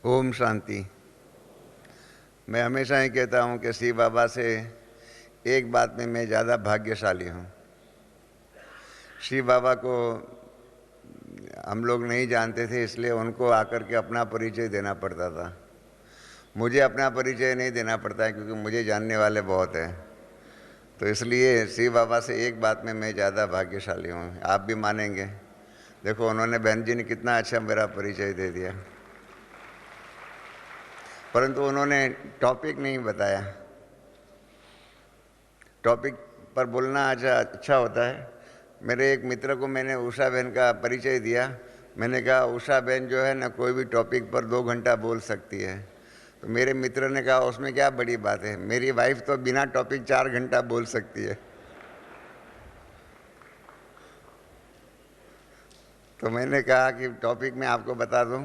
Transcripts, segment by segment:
ओम शांति। मैं हमेशा ही कहता हूँ कि शिव बाबा से एक बात में मैं ज़्यादा भाग्यशाली हूँ। शिव बाबा को हम लोग नहीं जानते थे, इसलिए उनको आकर के अपना परिचय देना पड़ता था। मुझे अपना परिचय नहीं देना पड़ता है क्योंकि मुझे जानने वाले बहुत हैं। तो इसलिए शिव बाबा से एक बात में मैं ज़्यादा भाग्यशाली हूँ। आप भी मानेंगे। देखो, उन्होंने बहन जी ने कितना अच्छा मेरा परिचय दे दिया, परंतु उन्होंने टॉपिक नहीं बताया। टॉपिक पर बोलना अच्छा होता है। मेरे एक मित्र को मैंने उषा बहन का परिचय दिया। मैंने कहा, उषा बहन जो है ना, कोई भी टॉपिक पर 2 घंटा बोल सकती है। तो मेरे मित्र ने कहा, उसमें क्या बड़ी बात है, मेरी वाइफ तो बिना टॉपिक 4 घंटा बोल सकती है। तो मैंने कहा कि टॉपिक मैं आपको बता दूं।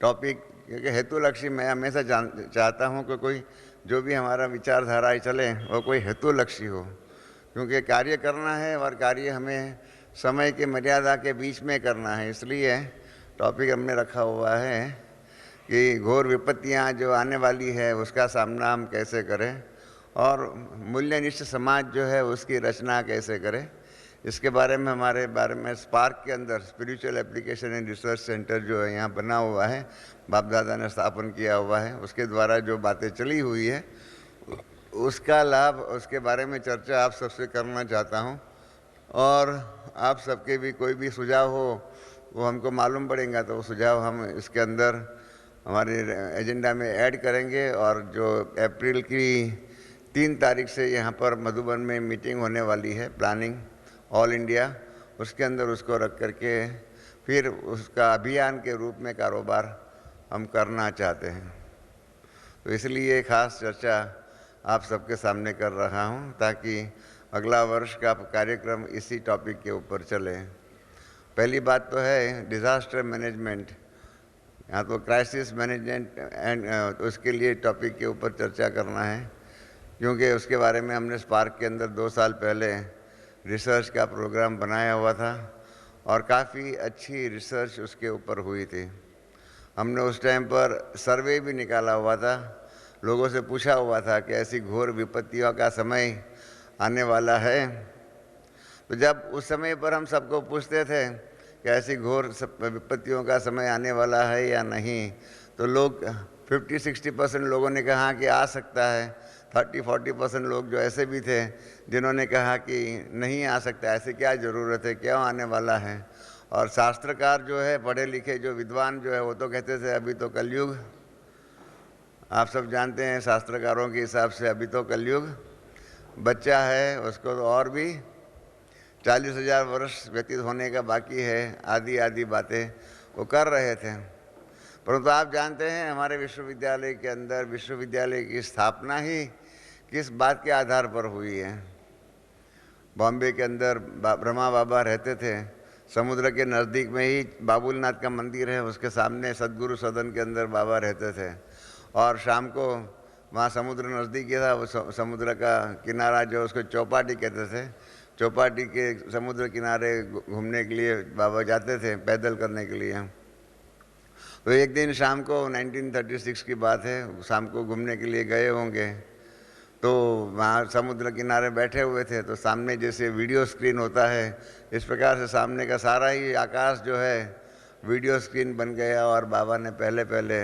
टॉपिक क्योंकि हेतुलक्षी मैं हमेशा चाहता हूं कि कोई जो भी हमारा विचारधारा चले वो कोई हेतुलक्षी हो, क्योंकि कार्य करना है और कार्य हमें समय की मर्यादा के बीच में करना है। इसलिए टॉपिक हमने रखा हुआ है कि घोर विपत्तियां जो आने वाली है उसका सामना हम कैसे करें और मूल्यनिष्ठ समाज जो है उसकी रचना कैसे करें। इसके बारे में हमारे बारे में स्पार्क के अंदर spiritual application and research centre जो है यहाँ बना हुआ है, बाप दादा ने स्थापन किया हुआ है। उसके द्वारा जो बातें चली हुई है उसका लाभ, उसके बारे में चर्चा आप सबसे करना चाहता हूँ। और आप सबके भी कोई भी सुझाव हो वो हमको मालूम पड़ेगा, तो वो सुझाव हम इसके अंदर हमारे एजेंडा में ऐड करेंगे। और जो अप्रैल की 3 तारीख से यहाँ पर मधुबन में मीटिंग होने वाली है, प्लानिंग ऑल इंडिया, उसके अंदर उसको रख करके फिर उसका अभियान के रूप में कारोबार हम करना चाहते हैं। तो इसलिए खास चर्चा आप सबके सामने कर रहा हूं ताकि अगला वर्ष का कार्यक्रम इसी टॉपिक के ऊपर चले। पहली बात तो है डिज़ास्टर मैनेजमेंट, यहाँ तो क्राइसिस मैनेजमेंट एंड उसके लिए टॉपिक के ऊपर चर्चा करना है, क्योंकि उसके बारे में हमने स्पार्क के अंदर 2 साल पहले रिसर्च का प्रोग्राम बनाया हुआ था और काफ़ी अच्छी रिसर्च उसके ऊपर हुई थी। हमने उस टाइम पर सर्वे भी निकाला हुआ था, लोगों से पूछा हुआ था कि ऐसी घोर विपत्तियों का समय आने वाला है। तो जब उस समय पर हम सबको पूछते थे कि ऐसी घोर विपत्तियों का समय आने वाला है या नहीं, तो लोग 50-60% लोगों ने कहा कि आ सकता है। 30-40% लोग जो ऐसे भी थे जिन्होंने कहा कि नहीं आ सकता, ऐसे क्या ज़रूरत है, क्यों आने वाला है। और शास्त्रकार जो है, पढ़े लिखे जो विद्वान जो है, वो तो कहते थे अभी तो कलयुग। आप सब जानते हैं शास्त्रकारों के हिसाब से अभी तो कलयुग बच्चा है, उसको तो और भी 40,000 वर्ष व्यतीत होने का बाकी है। आदि आदि बातें वो कर रहे थे। परंतु आप जानते हैं हमारे विश्वविद्यालय के अंदर विश्वविद्यालय की स्थापना ही किस बात के आधार पर हुई है। बॉम्बे के अंदर ब्रह्मा बाबा रहते थे, समुद्र के नज़दीक में ही बाबुलनाथ का मंदिर है, उसके सामने सदगुरु सदन के अंदर बाबा रहते थे। और शाम को वहाँ समुद्र नज़दीक ही था, वो समुद्र का किनारा जो उसको चौपाटी कहते थे, चौपाटी के समुद्र किनारे घूमने के लिए बाबा जाते थे, पैदल करने के लिए। तो एक दिन शाम को 1936 की बात है, शाम को घूमने के लिए गए होंगे, तो वहाँ समुद्र किनारे बैठे हुए थे, तो सामने जैसे वीडियो स्क्रीन होता है, इस प्रकार से सामने का सारा ही आकाश जो है वीडियो स्क्रीन बन गया और बाबा ने पहले पहले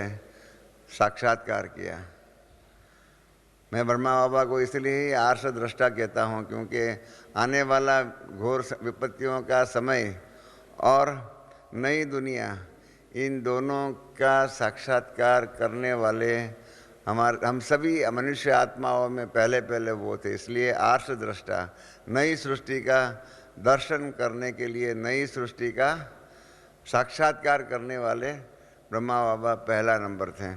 साक्षात्कार किया। मैं ब्रह्मा बाबा को इसलिए ही आर्ष दृष्टा कहता हूँ, क्योंकि आने वाला घोर विपत्तियों का समय और नई दुनिया, इन दोनों का साक्षात्कार करने वाले हम सभी मनुष्य आत्माओं में पहले पहले वो थे। इसलिए आर्ष दृष्टा, नई सृष्टि का दर्शन करने के लिए, नई सृष्टि का साक्षात्कार करने वाले ब्रह्मा बाबा पहला नंबर थे।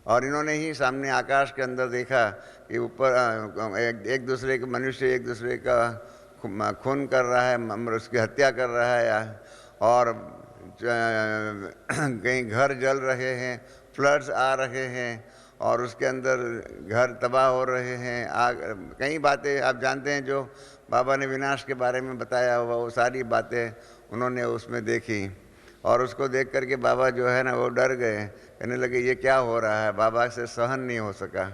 और इन्होंने ही सामने आकाश के अंदर देखा कि ऊपर एक दूसरे के मनुष्य एक दूसरे का खून कर रहा है, उसकी हत्या कर रहा है, और कहीं घर जल रहे हैं, फ्लड्स आ रहे हैं और उसके अंदर घर तबाह हो रहे हैं। आग, कई बातें आप जानते हैं जो बाबा ने विनाश के बारे में बताया हुआ, वो सारी बातें उन्होंने उसमें देखी। और उसको देख करके बाबा जो है ना वो डर गए, कहने लगे ये क्या हो रहा है, बाबा से सहन नहीं हो सका।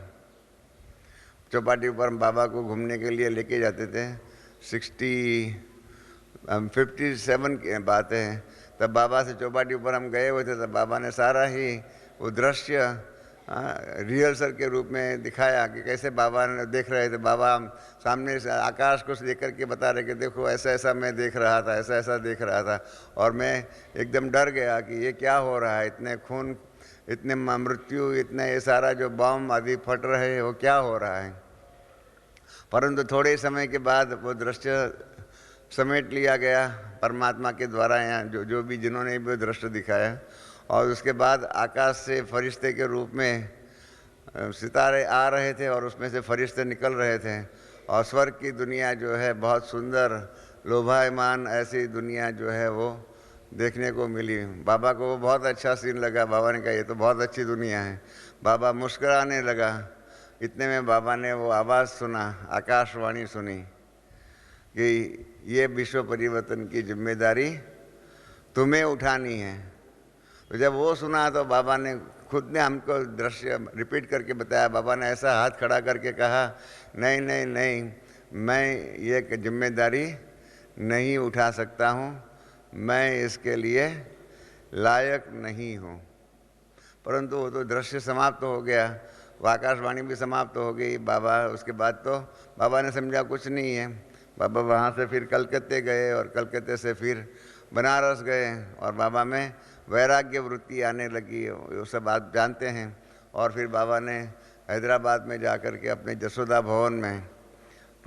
चौपाटी पर हम बाबा को घूमने के लिए लेके जाते थे, 57 की बात है, तब बाबा से चौपाटी ऊपर हम गए हुए थे, तब बाबा ने सारा ही वो दृश्य रिहर्सल के रूप में दिखाया कि कैसे बाबा ने देख रहे थे। बाबा सामने से आकाश को देख करके बता रहे कि देखो ऐसा ऐसा मैं देख रहा था, ऐसा ऐसा देख रहा था, और मैं एकदम डर गया कि ये क्या हो रहा है, इतने खून, इतने मृत्यु, इतने ये सारा जो बम आदि फट रहे हैं वो क्या हो रहा है। परंतु थोड़े समय के बाद वो दृश्य समेट लिया गया परमात्मा के द्वारा, यहाँ जो भी जिन्होंने भी दृश्य दिखाया। और उसके बाद आकाश से फरिश्ते के रूप में सितारे आ रहे थे और उसमें से फरिश्ते निकल रहे थे, और स्वर्ग की दुनिया जो है बहुत सुंदर लोभायमान ऐसी दुनिया जो है वो देखने को मिली। बाबा को वो बहुत अच्छा सीन लगा। बाबा ने कहा ये तो बहुत अच्छी दुनिया है। बाबा मुस्कुराने लगा। इतने में बाबा ने वो आवाज़ सुना, आकाशवाणी सुनी कि ये विश्व परिवर्तन की जिम्मेदारी तुम्हें उठानी है। तो जब वो सुना तो बाबा ने खुद ने हमको दृश्य रिपीट करके बताया। बाबा ने ऐसा हाथ खड़ा करके कहा, नहीं नहीं नहीं, मैं ये जिम्मेदारी नहीं उठा सकता हूँ, मैं इसके लिए लायक नहीं हूँ। परंतु वो तो दृश्य समाप्त हो गया, वो आकाशवाणी भी समाप्त हो गई। बाबा उसके बाद तो बाबा ने समझा कुछ नहीं है। बाबा वहाँ से फिर कलकत्ते गए और कलकत्ते से फिर बनारस गए और बाबा में वैराग्य वृत्ति आने लगी, वो सब आप जानते हैं। और फिर बाबा ने हैदराबाद में जाकर के अपने जसोदा भवन में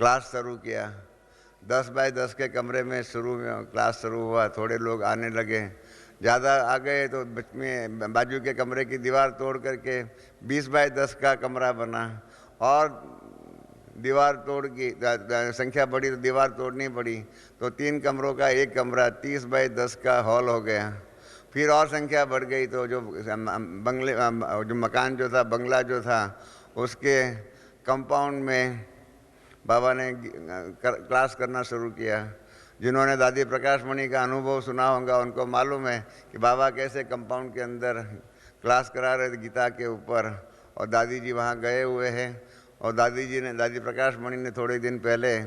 क्लास शुरू किया। 10 बाय 10 के कमरे में शुरू में क्लास शुरू हुआ। थोड़े लोग आने लगे, ज़्यादा आ गए तो बीच में बाजू के कमरे की दीवार तोड़ करके 20 बाय 10 का कमरा बना, और दीवार तोड़ की संख्या बढ़ी तो दीवार तोड़नी पड़ी, तो 3 कमरों का एक कमरा 30 बाय 10 का हॉल हो गया। फिर और संख्या बढ़ गई तो जो बंगले जो मकान जो था, बंगला जो था, उसके कंपाउंड में बाबा ने क्लास करना शुरू किया। जिन्होंने दादी प्रकाश मणि का अनुभव सुना होगा उनको मालूम है कि बाबा कैसे कंपाउंड के अंदर क्लास करा रहे थे गीता के ऊपर, और दादी जी वहाँ गए हुए हैं। और दादी प्रकाश मणि ने थोड़े दिन पहले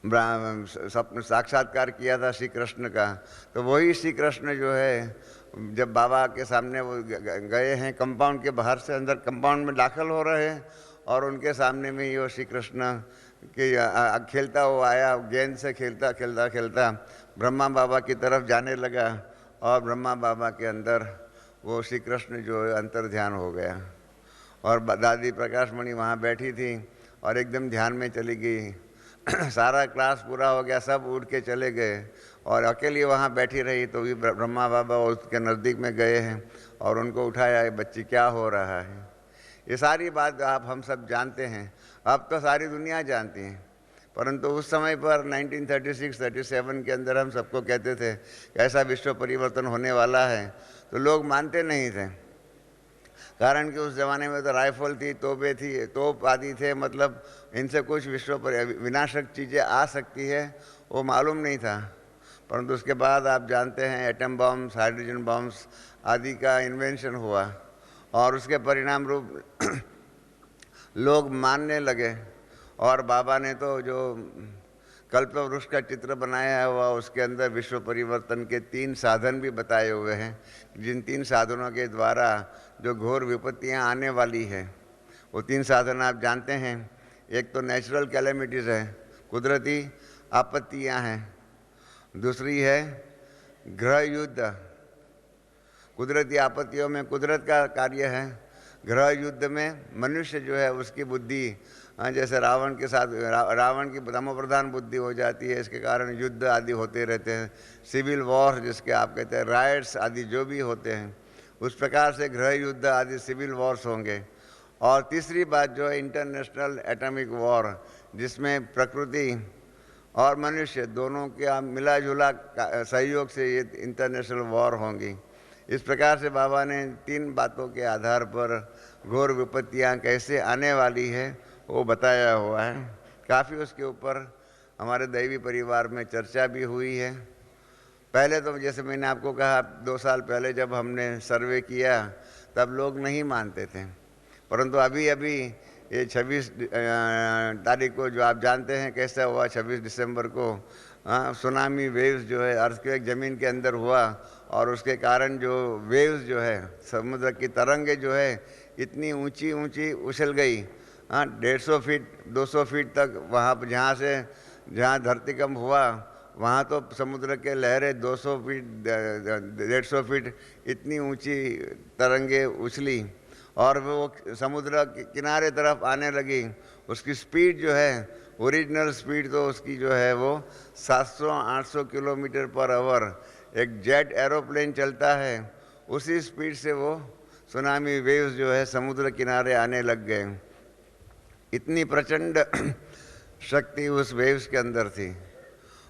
साक्षात्कार किया था श्री कृष्ण का। तो वही श्री कृष्ण जो है जब बाबा के सामने वो गए हैं, कंपाउंड के बाहर से अंदर कंपाउंड में दाखिल हो रहे हैं, और उनके सामने में ही वो श्री कृष्ण के खेलता हुआ आया, गेंद से खेलता खेलता खेलता ब्रह्मा बाबा की तरफ जाने लगा, और ब्रह्मा बाबा के अंदर वो श्री कृष्ण जो है अंतर ध्यान हो गया। और दादी प्रकाश मणि वहाँ बैठी थी और एकदम ध्यान में चली गई। सारा क्लास पूरा हो गया, सब उठ के चले गए और अकेली वहाँ बैठी रही। तो भी ब्रह्मा बाबा उसके नज़दीक में गए हैं और उनको उठाया, बच्ची क्या हो रहा है। ये सारी बात आप हम सब जानते हैं, अब तो सारी दुनिया जानती है। परंतु उस समय पर 1936-37 के अंदर हम सबको कहते थे कि ऐसा विश्व परिवर्तन होने वाला है, तो लोग मानते नहीं थे। कारण कि उस ज़माने में तो राइफल थी, तोपें थी, तोप आदि थे, मतलब इनसे कुछ विश्व पर विनाशक चीज़ें आ सकती है वो मालूम नहीं था। परंतु उसके बाद आप जानते हैं एटम बम्स, हाइड्रोजन बम्स आदि का इन्वेंशन हुआ, और उसके परिणाम रूप लोग मानने लगे। और बाबा ने तो जो कल्प वृक्ष का चित्र बनाया हुआ, उसके अंदर विश्व परिवर्तन के 3 साधन भी बताए हुए हैं, जिन 3 साधनों के द्वारा जो घोर विपत्तियां आने वाली है, वो 3 साधन आप जानते हैं। एक तो नेचुरल कैलेमिटीज़ है, कुदरती आपत्तियां हैं। दूसरी है ग्रह युद्ध, कुदरती आपत्तियों में कुदरत का कार्य है, ग्रह युद्ध में मनुष्य जो है उसकी बुद्धि, जैसे रावण के साथ रावण की तमोप्रधान बुद्धि हो जाती है, इसके कारण युद्ध आदि होते रहते हैं, सिविल वॉर जिसके आप कहते हैं, राइट्स आदि जो भी होते हैं, उस प्रकार से गृह युद्ध आदि सिविल वॉर्स होंगे। और तीसरी बात जो है इंटरनेशनल एटॉमिक वॉर, जिसमें प्रकृति और मनुष्य दोनों के मिला जुला सहयोग से ये इंटरनेशनल वॉर होंगी। इस प्रकार से बाबा ने 3 बातों के आधार पर घोर विपत्तियाँ कैसे आने वाली है वो बताया हुआ है। काफ़ी उसके ऊपर हमारे दैवी परिवार में चर्चा भी हुई है। पहले तो जैसे मैंने आपको कहा 2 साल पहले जब हमने सर्वे किया तब लोग नहीं मानते थे, परंतु अभी अभी ये 26 तारीख को जो आप जानते हैं कैसा हुआ, 26 दिसंबर को सुनामी वेव्स जो है, अर्थक्वेक ज़मीन के अंदर हुआ और उसके कारण जो वेव्स जो है, समुद्र की तरंगे जो है इतनी ऊंची ऊंची उछल गई, 150 फीट 200 फीट तक, वहाँ पर जहाँ धरतीकंप हुआ वहाँ तो समुद्र के लहरें 200 फीट 150 फीट इतनी ऊंची तरंगे उछली और वो समुद्र के किनारे तरफ आने लगी। उसकी स्पीड जो है, ओरिजिनल स्पीड तो उसकी जो है वो 700-800 किलोमीटर पर आवर, एक जेट एरोप्लेन चलता है उसी स्पीड से वो सुनामी वेव्स जो है समुद्र किनारे आने लग गए। इतनी प्रचंड शक्ति उस वेव्स के अंदर थी।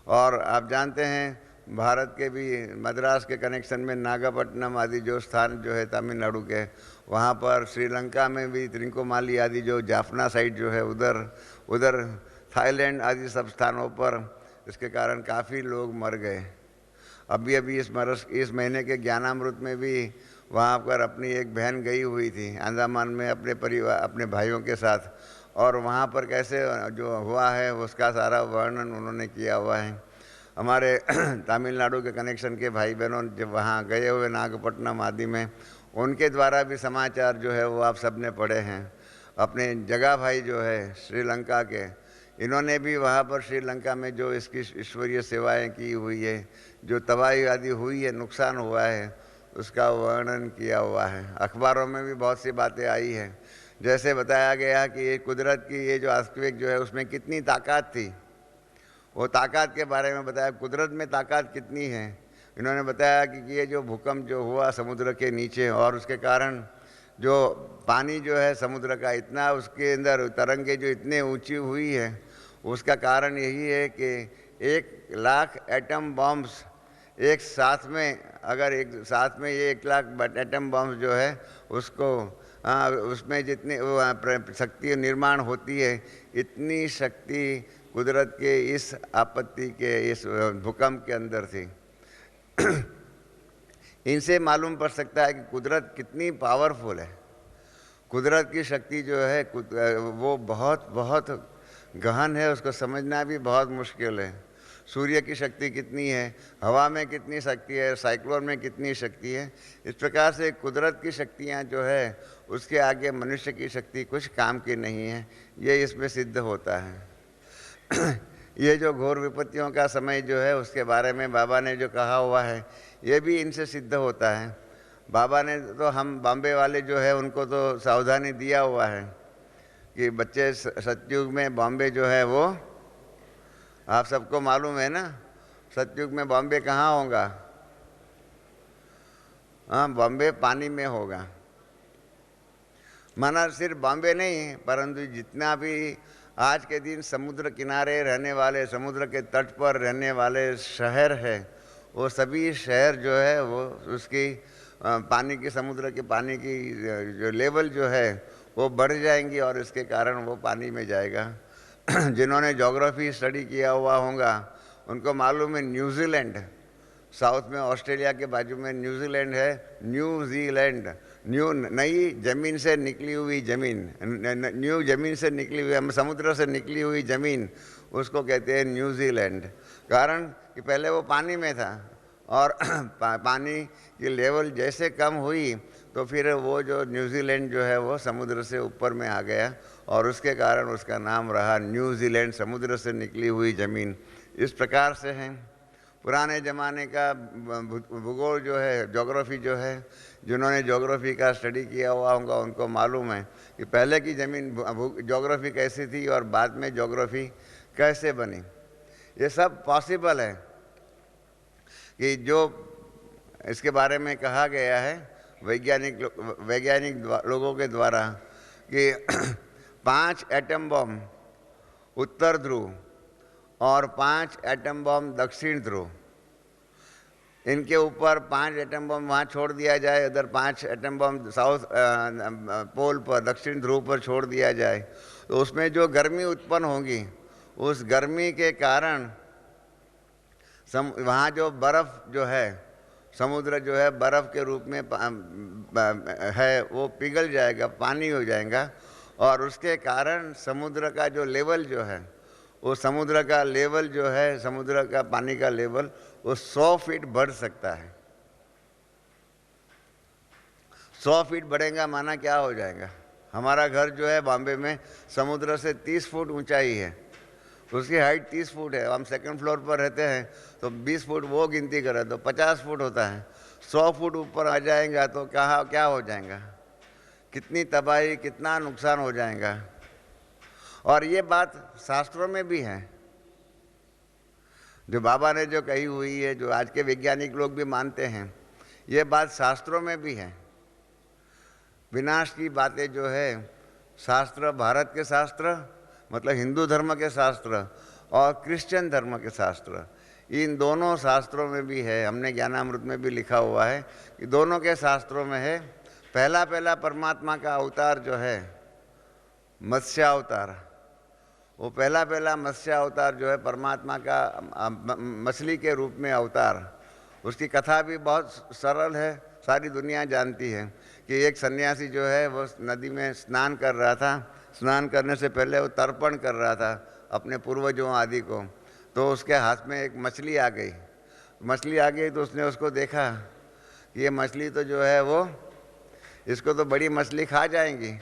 और आप जानते हैं भारत के भी मद्रास के कनेक्शन में नागापट्टनम आदि जो स्थान जो है तमिलनाडु के, वहाँ पर श्रीलंका में भी त्रिंकोमाली आदि जो जाफना साइड जो है उधर थाईलैंड आदि सब स्थानों पर इसके कारण काफ़ी लोग मर गए। अभी इस महीने के ज्ञानामृत में भी वहाँ पर अपनी एक बहन गई हुई थी अंडमान में अपने परिवार अपने भाइयों के साथ, और वहाँ पर कैसे जो हुआ है उसका सारा वर्णन उन्होंने किया हुआ है। हमारे तमिलनाडु के कनेक्शन के भाई बहनों जब वहाँ गए हुए नागपट्टनम आदि में, उनके द्वारा भी समाचार जो है वो आप सब ने पढ़े हैं। अपने जगह भाई जो है श्रीलंका के, इन्होंने भी वहाँ पर श्रीलंका में जो इसकी ईश्वरीय सेवाएं की हुई है, जो तबाही आदि हुई है, नुकसान हुआ है, उसका वर्णन किया हुआ है। अखबारों में भी बहुत सी बातें आई हैं, जैसे बताया गया कि ये कुदरत की ये जो अर्थक्वेक जो है उसमें कितनी ताकत थी, वो ताकत के बारे में बताया, कुदरत में ताकत कितनी है। इन्होंने बताया कि ये जो भूकंप जो हुआ समुद्र के नीचे और उसके कारण जो पानी जो है समुद्र का इतना उसके अंदर तरंगे जो इतने ऊंची हुई है, उसका कारण यही है कि 1 लाख एटम बॉम्ब्स एक साथ में, अगर एक साथ में ये 1 लाख एटम बॉम्ब जो है उसको उसमें जितनी शक्ति निर्माण होती है, इतनी शक्ति कुदरत के इस आपत्ति के इस भूकंप के अंदर थी। इनसे मालूम पड़ सकता है कि कुदरत कितनी पावरफुल है। कुदरत की शक्ति जो है वो बहुत बहुत गहन है, उसको समझना भी बहुत मुश्किल है। सूर्य की शक्ति कितनी है, हवा में कितनी शक्ति है, साइक्लोन में कितनी शक्ति है, इस प्रकार से कुदरत की शक्तियाँ जो है उसके आगे मनुष्य की शक्ति कुछ काम की नहीं है, ये इसमें सिद्ध होता है। ये जो घोर विपत्तियों का समय जो है उसके बारे में बाबा ने जो कहा हुआ है, ये भी इनसे सिद्ध होता है। बाबा ने तो हम बॉम्बे वाले जो है उनको तो सावधानी दिया हुआ है कि बच्चे सतयुग में बॉम्बे जो है वो आप सबको मालूम है ना, सतयुग में बॉम्बे कहाँ होगा? बॉम्बे पानी में होगा। माना सिर्फ बॉम्बे नहीं, परंतु जितना भी आज के दिन समुद्र किनारे रहने वाले, समुद्र के तट पर रहने वाले शहर है, वो सभी शहर जो है वो उसकी पानी की, समुद्र के पानी की जो लेवल जो है वो बढ़ जाएंगी और इसके कारण वो पानी में जाएगा। जिन्होंने ज्योग्राफी स्टडी किया हुआ होगा उनको मालूम है न्यूजीलैंड, साउथ में ऑस्ट्रेलिया के बाजू में न्यूजीलैंड है। न्यूजीलैंड नई जमीन से निकली हुई ज़मीन, न्यू जमीन से निकली हुई, हम समुद्र से निकली हुई ज़मीन, उसको कहते हैं न्यूजीलैंड। कारण कि पहले वो पानी में था और पानी की लेवल जैसे कम हुई तो फिर वो जो न्यूजीलैंड जो है वो समुद्र से ऊपर में आ गया और उसके कारण उसका नाम रहा न्यूजीलैंड, समुद्र से निकली हुई ज़मीन। इस प्रकार से है पुराने ज़माने का भूगोल जो है, ज्योग्राफी जो है, जिन्होंने ज्योग्राफी का स्टडी किया हुआ होगा उनको मालूम है कि पहले की ज़मीन ज्योग्राफी कैसी थी और बाद में ज्योग्राफी कैसे बनी। ये सब पॉसिबल है कि जो इसके बारे में कहा गया है वैज्ञानिक लोगों के द्वारा कि 5 एटम बम उत्तर ध्रुव और 5 एटम बम दक्षिण ध्रुव, इनके ऊपर 5 एटम बम वहाँ छोड़ दिया जाए, उधर 5 एटम बम साउथ पोल पर, दक्षिण ध्रुव पर छोड़ दिया जाए, तो उसमें जो गर्मी उत्पन्न होगी उस गर्मी के कारण वहाँ जो बर्फ़ जो है, समुद्र जो है बर्फ़ के रूप में है, वो पिघल जाएगा, पानी हो जाएगा, और उसके कारण समुद्र का जो लेवल जो है, वो समुद्र का लेवल जो है, समुद्र का पानी का लेवल वो 100 फीट बढ़ सकता है। 100 फीट बढ़ेगा माना क्या हो जाएगा? हमारा घर जो है बॉम्बे में समुद्र से 30 फुट ऊंचाई है, उसकी हाइट 30 फुट है, हम सेकंड फ्लोर पर रहते हैं, तो 20 फुट वो गिनती करें तो 50 फुट होता है। 100 फुट ऊपर आ जाएगा तो क्या हो जाएगा? कितनी तबाही, कितना नुकसान हो जाएगा। और ये बात शास्त्रों में भी है, जो बाबा ने जो कही हुई है, जो आज के वैज्ञानिक लोग भी मानते हैं, ये बात शास्त्रों में भी है। विनाश की बातें जो है, शास्त्र, भारत के शास्त्र मतलब हिंदू धर्म के शास्त्र और क्रिश्चियन धर्म के शास्त्र, इन दोनों शास्त्रों में भी है। हमने ज्ञानामृत में भी लिखा हुआ है कि दोनों के शास्त्रों में है, पहला परमात्मा का अवतार जो है मत्स्य अवतार, वो पहला मत्स्य अवतार जो है परमात्मा का मछली के रूप में अवतार, उसकी कथा भी बहुत सरल है, सारी दुनिया जानती है कि एक सन्यासी जो है वो नदी में स्नान कर रहा था, स्नान करने से पहले वो तर्पण कर रहा था अपने पूर्वजों आदि को, तो उसके हाथ में एक मछली आ गई। मछली आ गई तो उसने उसको देखा कि ये मछली तो जो है वो, इसको तो बड़ी मछली खा जाएंगी।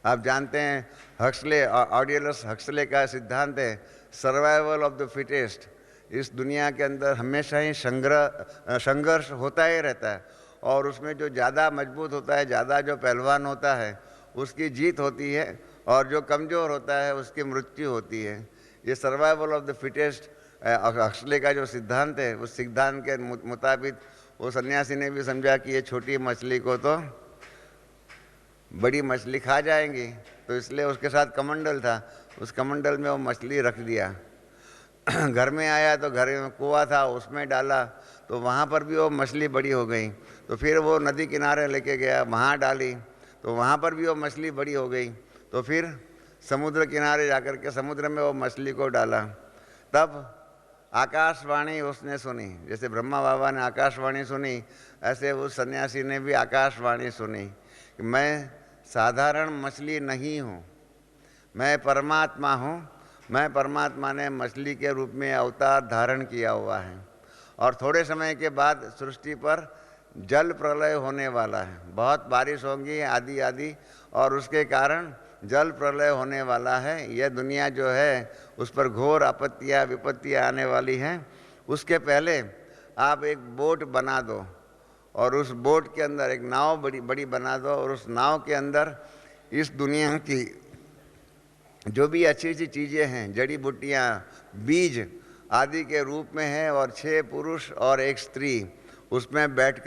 आप जानते हैं हक्सले, ऑडियलस हक्सले का सिद्धांत है सर्वाइवल ऑफ द फिटेस्ट। इस दुनिया के अंदर हमेशा ही संघर्ष होता ही रहता है, और उसमें जो ज़्यादा मजबूत होता है, ज़्यादा जो पहलवान होता है, उसकी जीत होती है, और जो कमज़ोर होता है उसकी मृत्यु होती है। ये survival of the fittest Huxley का जो सिद्धांत है, उस सिद्धांत के मुताबिक वो सन्यासी ने भी समझा कि ये छोटी मछली को तो बड़ी मछली खा जाएंगी, तो इसलिए उसके साथ कमंडल था, उस कमंडल में वो मछली रख दिया। घर में आया तो घर में कुआं था, उसमें डाला तो वहाँ पर भी वो मछली बड़ी हो गई। तो फिर वो नदी किनारे लेके गया, वहाँ डाली तो वहाँ पर भी वो मछली बड़ी हो गई। तो फिर समुद्र किनारे जाकर के समुद्र में वो मछली को डाला। तब आकाशवाणी उसने सुनी, जैसे ब्रह्मा बाबा ने आकाशवाणी सुनी, ऐसे उस सन्यासी ने भी आकाशवाणी सुनी कि मैं साधारण मछली नहीं हूँ, मैं परमात्मा हूँ। मैं परमात्मा ने मछली के रूप में अवतार धारण किया हुआ है, और थोड़े समय के बाद सृष्टि पर जल प्रलय होने वाला है, बहुत बारिश होगी आदि आदि, और उसके कारण जल प्रलय होने वाला है। यह दुनिया जो है उस पर घोर आपत्तियाँ विपत्तियाँ आने वाली हैं। उसके पहले आप एक बोट बना दो, और उस बोट के अंदर एक नाव बड़ी बड़ी बना दो, और उस नाव के अंदर इस दुनिया की जो भी अच्छी अच्छी चीज़ें हैं, जड़ी बूटियाँ, बीज आदि के रूप में है, और 6 पुरुष और 1 स्त्री उसमें बैठ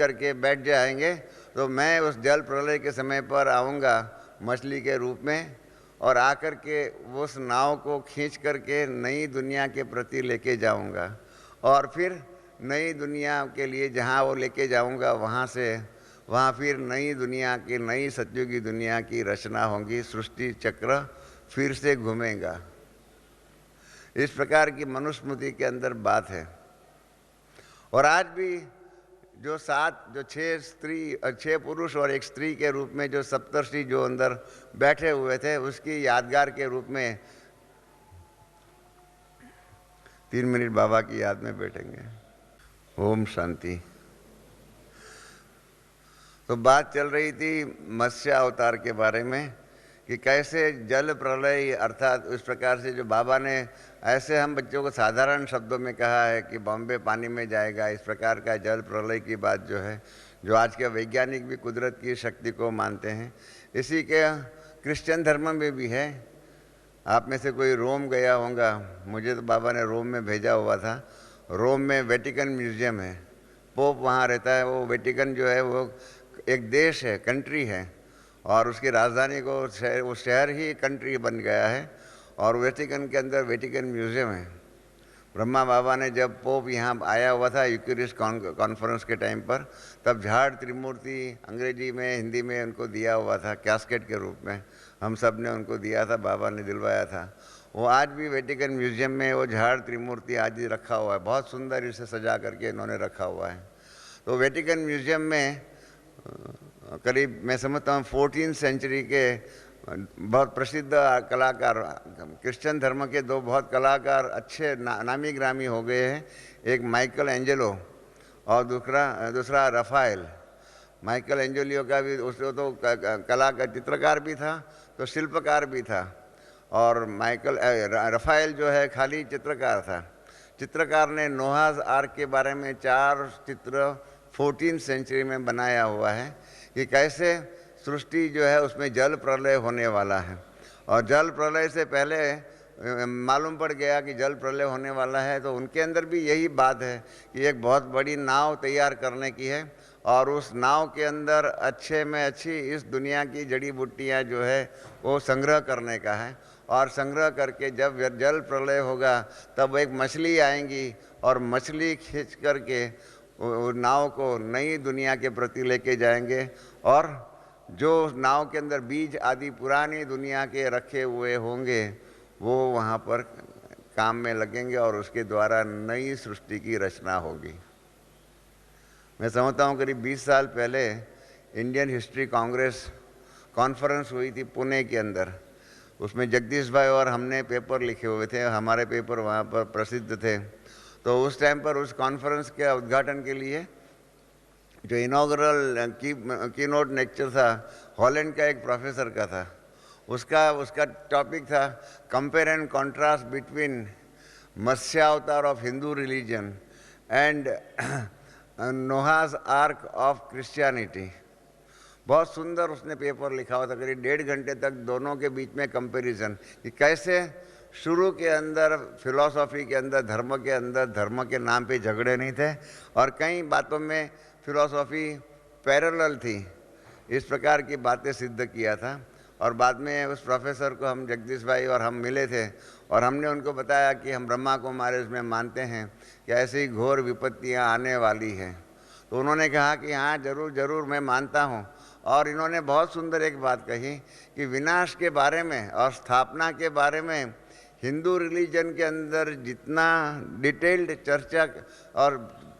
जाएंगे। तो मैं उस जल प्रलय के समय पर आऊँगा मछली के रूप में, और आकर के उस नाव को खींच करके नई दुनिया के प्रति लेके जाऊँगा, और फिर नई दुनिया के लिए जहाँ वो लेके जाऊँगा, वहाँ फिर नई दुनिया की, नई सतयुगी दुनिया की रचना होगी, सृष्टि चक्र फिर से घूमेगा। इस प्रकार की मनुस्मृति के अंदर बात है। और आज भी जो 6 पुरुष और 1 स्त्री के रूप में जो सप्तर्षि जो अंदर बैठे हुए थे, उसकी यादगार के रूप में 3 मिनट बाबा की याद में बैठेंगे। ओम शांति। तो बात चल रही थी मत्स्य अवतार के बारे में कि कैसे जल प्रलय, अर्थात उस प्रकार से जो बाबा ने ऐसे हम बच्चों को साधारण शब्दों में कहा है कि बॉम्बे पानी में जाएगा, इस प्रकार का जल प्रलय की बात जो है, जो आज के वैज्ञानिक भी कुदरत की शक्ति को मानते हैं, इसी के क्रिश्चियन धर्म में भी है। आप में से कोई रोम गया होगा, मुझे तो बाबा ने रोम में भेजा हुआ था। रोम में वेटिकन म्यूजियम है, पोप वहाँ रहता है। वो वेटिकन जो है वो एक देश है, कंट्री है, और उसकी राजधानी को वो शहर ही कंट्री बन गया है। और वेटिकन के अंदर वेटिकन म्यूजियम है। ब्रह्मा बाबा ने जब पोप यहाँ आया हुआ था यूकेरिस्ट कॉन्फ्रेंस के टाइम पर, तब झाड़ त्रिमूर्ति अंग्रेजी में हिंदी में उनको दिया हुआ था कैस्केट के रूप में, हम सब ने उनको दिया था, बाबा ने दिलवाया था। वो आज भी वेटिकन म्यूजियम में वो झाड़ त्रिमूर्ति आज ही रखा हुआ है, बहुत सुंदर इसे सजा करके इन्होंने रखा हुआ है। तो वेटिकन म्यूजियम में करीब मैं समझता हूँ 14वीं सेंचुरी के बहुत प्रसिद्ध कलाकार, क्रिश्चियन धर्म के दो बहुत कलाकार अच्छे नामी ग्रामी हो गए हैं। एक माइकल एंजेलो और दूसरा रफाएल। माइकल एंजेलियो का भी उसको तो कला का चित्रकार भी था तो शिल्पकार भी था, और रफाएल जो है खाली चित्रकार था। चित्रकार ने नोहास आर्क के बारे में 4 चित्र 14वीं सेंचुरी में बनाया हुआ है कि कैसे सृष्टि जो है उसमें जल प्रलय होने वाला है, और जल प्रलय से पहले मालूम पड़ गया कि जल प्रलय होने वाला है। तो उनके अंदर भी यही बात है कि एक बहुत बड़ी नाव तैयार करने की है, और उस नाव के अंदर अच्छे में अच्छी इस दुनिया की जड़ी बूटियाँ जो है वो संग्रह करने का है, और संग्रह करके जब जल प्रलय होगा तब एक मछली आएंगी और मछली खींच करके नाव को नई दुनिया के प्रति लेके जाएंगे, और जो नाव के अंदर बीज आदि पुरानी दुनिया के रखे हुए होंगे वो वहाँ पर काम में लगेंगे और उसके द्वारा नई सृष्टि की रचना होगी। मैं समझता हूँ करीब 20 साल पहले इंडियन हिस्ट्री कांग्रेस कॉन्फ्रेंस हुई थी पुणे के अंदर। उसमें जगदीश भाई और हमने पेपर लिखे हुए थे, हमारे पेपर वहाँ पर प्रसिद्ध थे। तो उस टाइम पर उस कॉन्फ्रेंस के उद्घाटन के लिए जो इनॉग्रल की नोट लेक्चर था हॉलैंड का एक प्रोफेसर का था। उसका टॉपिक था compare and contrast between Matsyavatar of Hindu religion and Noah's ark of Christianity. बहुत सुंदर उसने पेपर लिखा हुआ था, करीब 1.5 घंटे तक दोनों के बीच में कंपैरिजन कि कैसे शुरू के अंदर फिलॉसफी के अंदर धर्म के नाम पे झगड़े नहीं थे, और कई बातों में फिलॉसफी पैरेलल थी। इस प्रकार की बातें सिद्ध किया था। और बाद में उस प्रोफेसर को हम जगदीश भाई और हम मिले थे, और हमने उनको बताया कि हम ब्रह्मा कुमारी में मानते हैं कि ऐसी घोर विपत्तियां आने वाली हैं। तो उन्होंने कहा कि हाँ जरूर जरूर मैं मानता हूँ। और इन्होंने बहुत सुंदर एक बात कही कि विनाश के बारे में और स्थापना के बारे में हिंदू रिलीजन के अंदर जितना डिटेल्ड चर्चा और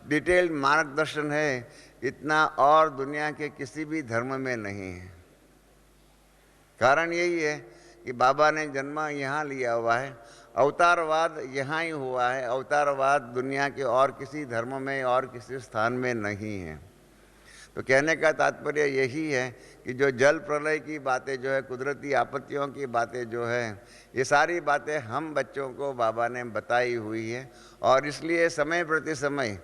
डिटेल्ड मार्गदर्शन है इतना और दुनिया के किसी भी धर्म में नहीं है। कारण यही है कि बाबा ने जन्म यहाँ लिया हुआ है, अवतारवाद यहाँ ही हुआ है। अवतारवाद दुनिया के और किसी धर्म में और किसी स्थान में नहीं है। तो कहने का तात्पर्य यही है कि जो जल प्रलय की बातें जो है, कुदरती आपत्तियों की बातें जो है, ये सारी बातें हम बच्चों को बाबा ने बताई हुई है। और इसलिए समय प्रति समय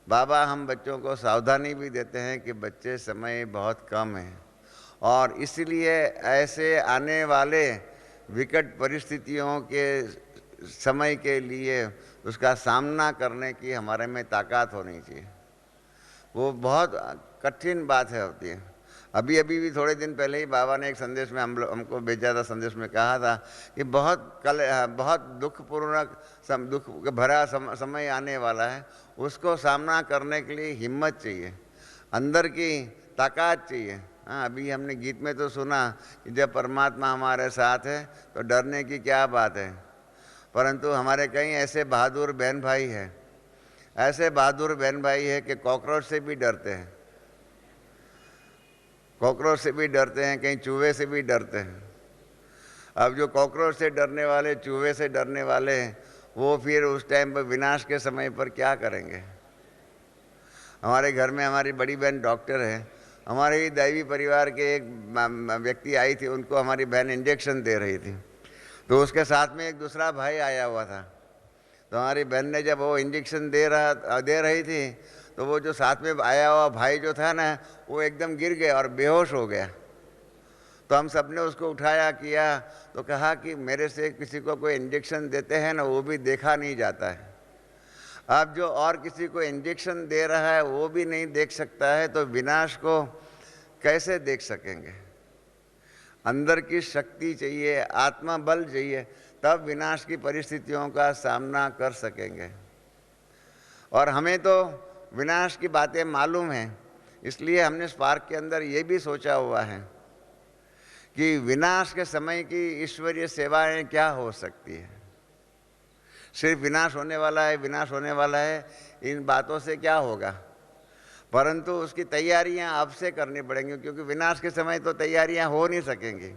बाबा हम बच्चों को सावधानी भी देते हैं कि बच्चे समय बहुत कम है, और इसलिए ऐसे आने वाले विकट परिस्थितियों के समय के लिए उसका सामना करने की हमारे में ताकत होनी चाहिए। वो बहुत कठिन बात होती है। अभी भी थोड़े दिन पहले ही बाबा ने एक संदेश में हमको भेजा था, संदेश में कहा था कि बहुत दुख भरा समय आने वाला है। उसको सामना करने के लिए हिम्मत चाहिए, अंदर की ताकत चाहिए। हाँ, अभी हमने गीत में तो सुना कि जब परमात्मा हमारे साथ है तो डरने की क्या बात है। परंतु हमारे कई ऐसे बहादुर बहन भाई हैं, ऐसे बहादुर बहन भाई है कि कॉकरोच से भी डरते हैं, कॉकरोच से भी डरते हैं, कहीं चूहे से भी डरते हैं। अब जो कॉकरोच से डरने वाले, चूहे से डरने वाले, वो फिर उस टाइम पर विनाश के समय पर क्या करेंगे। हमारे घर में हमारी बड़ी बहन डॉक्टर है। हमारे ही दैवी परिवार के एक व्यक्ति आई थी, उनको हमारी बहन इंजेक्शन दे रही थी, तो उसके साथ में एक दूसरा भाई आया हुआ था। तो हमारी बहन ने जब वो इंजेक्शन दे रही थी तो वो जो साथ में आया हुआ भाई जो था ना, वो एकदम गिर गया और बेहोश हो गया। तो हम सब ने उसको उठाया किया तो कहा कि मेरे से किसी को कोई इंजेक्शन देते हैं ना, वो भी देखा नहीं जाता है। अब जो और किसी को इंजेक्शन दे रहा है वो भी नहीं देख सकता है, तो विनाश को कैसे देख सकेंगे। अंदर की शक्ति चाहिए, आत्मा बल चाहिए, तब विनाश की परिस्थितियों का सामना कर सकेंगे। और हमें तो विनाश की बातें मालूम हैं, इसलिए हमने स्पार्क के अंदर ये भी सोचा हुआ है कि विनाश के समय की ईश्वरीय सेवाएं क्या हो सकती है। सिर्फ विनाश होने वाला है, विनाश होने वाला है, इन बातों से क्या होगा, परंतु उसकी तैयारियां अब से करनी पड़ेंगी, क्योंकि विनाश के समय तो तैयारियां हो नहीं सकेंगी।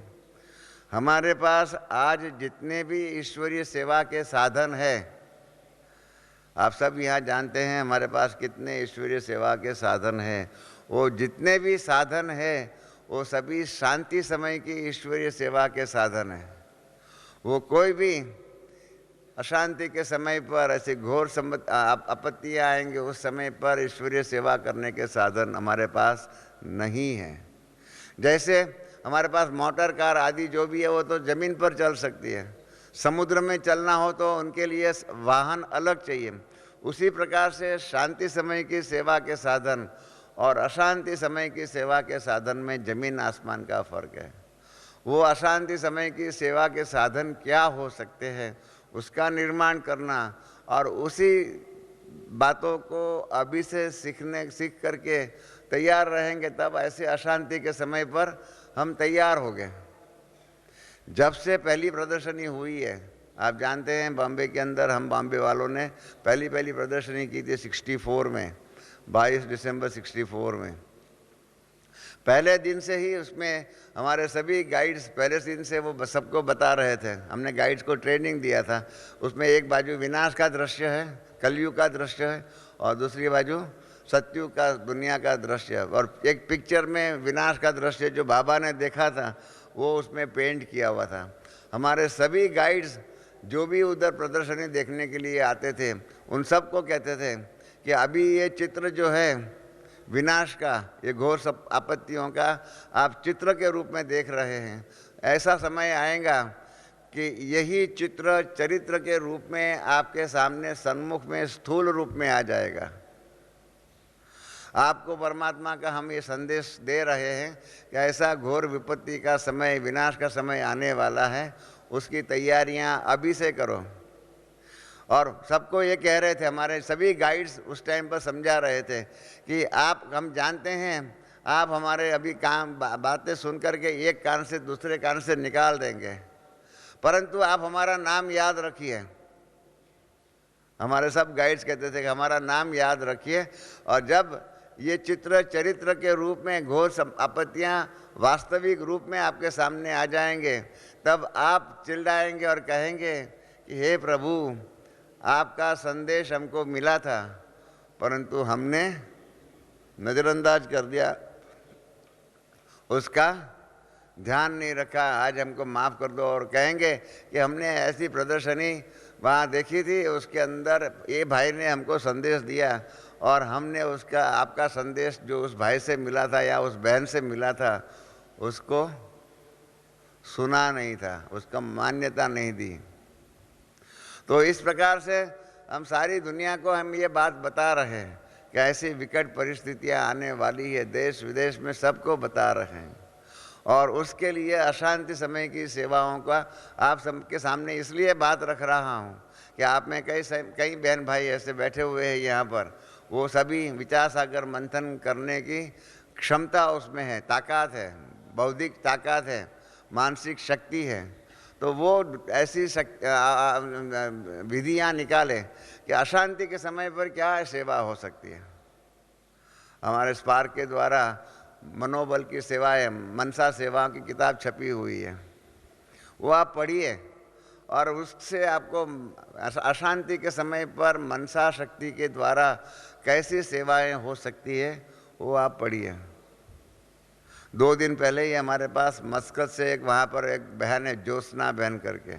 हमारे पास आज जितने भी ईश्वरीय सेवा के साधन हैं, आप सब यहाँ जानते हैं हमारे पास कितने ईश्वरीय सेवा के साधन हैं। वो जितने भी साधन हैं वो सभी शांति समय की ईश्वरीय सेवा के साधन हैं। वो कोई भी अशांति के समय पर ऐसी घोर आपत्तियाँ आएंगे, उस समय पर ईश्वरीय सेवा करने के साधन हमारे पास नहीं है। जैसे हमारे पास मोटर कार आदि जो भी है वो तो ज़मीन पर चल सकती है, समुद्र में चलना हो तो उनके लिए वाहन अलग चाहिए। उसी प्रकार से शांति समय की सेवा के साधन और अशांति समय की सेवा के साधन में ज़मीन आसमान का फर्क है। वो अशांति समय की सेवा के साधन क्या हो सकते हैं, उसका निर्माण करना और उसी बातों को अभी से सीख करके तैयार रहेंगे, तब ऐसे अशांति के समय पर हम तैयार हो गए। जब से पहली प्रदर्शनी हुई है, आप जानते हैं बॉम्बे के अंदर, हम बॉम्बे वालों ने पहली प्रदर्शनी की थी 64 में, 22 दिसंबर 64 में। पहले दिन से ही उसमें हमारे सभी गाइड्स पहले दिन से वो सबको बता रहे थे। हमने गाइड्स को ट्रेनिंग दिया था। उसमें एक बाजू विनाश का दृश्य है, कलयुग का दृश्य है, और दूसरी बाजू सतयुग का दुनिया का दृश्य है। और एक पिक्चर में विनाश का दृश्य जो बाबा ने देखा था वो उसमें पेंट किया हुआ था। हमारे सभी गाइड्स जो भी उधर प्रदर्शनी देखने के लिए आते थे उन सबको कहते थे कि अभी ये चित्र जो है विनाश का, ये घोर सब आपत्तियों का आप चित्र के रूप में देख रहे हैं, ऐसा समय आएगा कि यही चित्र चरित्र के रूप में आपके सामने सन्मुख में स्थूल रूप में आ जाएगा। आपको परमात्मा का हम ये संदेश दे रहे हैं कि ऐसा घोर विपत्ति का समय, विनाश का समय आने वाला है, उसकी तैयारियां अभी से करो। और सबको ये कह रहे थे, हमारे सभी गाइड्स उस टाइम पर समझा रहे थे कि आप, हम जानते हैं आप हमारे अभी काम बातें सुन करके एक कान से दूसरे कान से निकाल देंगे, परंतु आप हमारा नाम याद रखिए। हमारे सब गाइड्स कहते थे कि हमारा नाम याद रखिए, और जब ये चित्र चरित्र के रूप में घोर आपत्तियाँ वास्तविक रूप में आपके सामने आ जाएंगे, तब आप चिल्लाएंगे और कहेंगे कि हे प्रभु, आपका संदेश हमको मिला था परंतु हमने नज़रअंदाज कर दिया, उसका ध्यान नहीं रखा, आज हमको माफ़ कर दो। और कहेंगे कि हमने ऐसी प्रदर्शनी वहाँ देखी थी, उसके अंदर ये भाई ने हमको संदेश दिया और हमने उसका, आपका संदेश जो उस भाई से मिला था या उस बहन से मिला था, उसको सुना नहीं था, उसका मान्यता नहीं दी। तो इस प्रकार से हम सारी दुनिया को हम ये बात बता रहे हैं कि ऐसी विकट परिस्थितियां आने वाली है, देश विदेश में सबको बता रहे हैं। और उसके लिए अशांति समय की सेवाओं का आप सबके सामने इसलिए बात रख रहा हूँ कि आप में कई बहन भाई ऐसे बैठे हुए हैं यहाँ पर, वो सभी विचार सागर मंथन करने की क्षमता उसमें है, ताकत है, बौद्धिक ताकत है, मानसिक शक्ति है। तो वो ऐसी विधियाँ निकालें कि अशांति के समय पर क्या सेवा हो सकती है। हमारे स्पार्क के द्वारा मनोबल की सेवाएं, मनसा सेवा की किताब छपी हुई है, वो आप पढ़िए और उससे आपको अशांति के समय पर मनसा शक्ति के द्वारा कैसी सेवाएं हो सकती है वो आप पढ़िए। 2 दिन पहले ही हमारे पास मस्कत से एक वहाँ पर एक बहन है, ज्योत्सना बहन करके,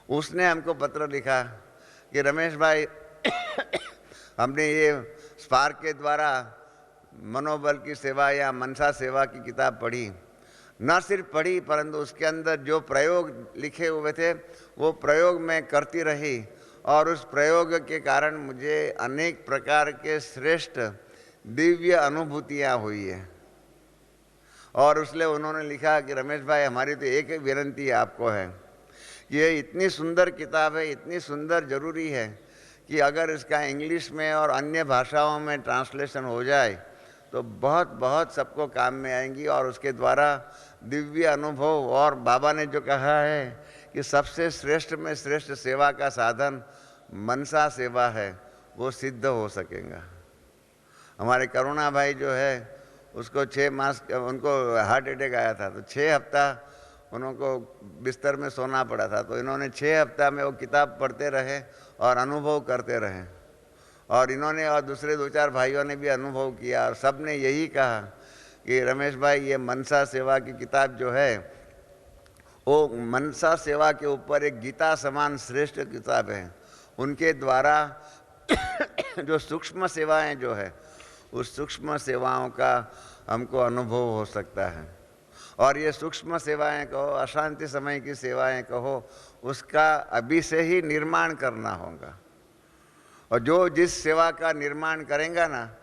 उसने हमको पत्र लिखा कि रमेश भाई हमने ये स्पार्क के द्वारा मनोबल की सेवा या मनसा सेवा की किताब पढ़ी, न सिर्फ पढ़ी परंतु उसके अंदर जो प्रयोग लिखे हुए थे वो प्रयोग मैं करती रही, और उस प्रयोग के कारण मुझे अनेक प्रकार के श्रेष्ठ दिव्य अनुभूतियाँ हुई है। और उसलिए उन्होंने लिखा कि रमेश भाई, हमारी तो एक ही विनती आपको है, ये इतनी सुंदर किताब है, इतनी सुंदर, ज़रूरी है कि अगर इसका इंग्लिश में और अन्य भाषाओं में ट्रांसलेशन हो जाए तो बहुत बहुत सबको काम में आएंगी और उसके द्वारा दिव्य अनुभव। और बाबा ने जो कहा है कि सबसे श्रेष्ठ में श्रेष्ठ सेवा का साधन मनसा सेवा है, वो सिद्ध हो सकेगा। हमारे करुणा भाई जो है उसको 6 मास उनको हार्ट अटैक आया था, तो 6 हफ्ता उनको बिस्तर में सोना पड़ा था। तो इन्होंने 6 हफ्ता में वो किताब पढ़ते रहे और अनुभव करते रहे। और इन्होंने और दूसरे 2-4 भाइयों ने भी अनुभव किया और सब ने यही कहा कि रमेश भाई ये मनसा सेवा की किताब जो है वो मनसा सेवा के ऊपर एक गीता समान श्रेष्ठ किताब है। उनके द्वारा जो सूक्ष्म सेवाएं जो है उस सूक्ष्म सेवाओं का हमको अनुभव हो सकता है। और ये सूक्ष्म सेवाएं कहो, अशांति समय की सेवाएं कहो, उसका अभी से ही निर्माण करना होगा। और जो जिस सेवा का निर्माण करेंगे ना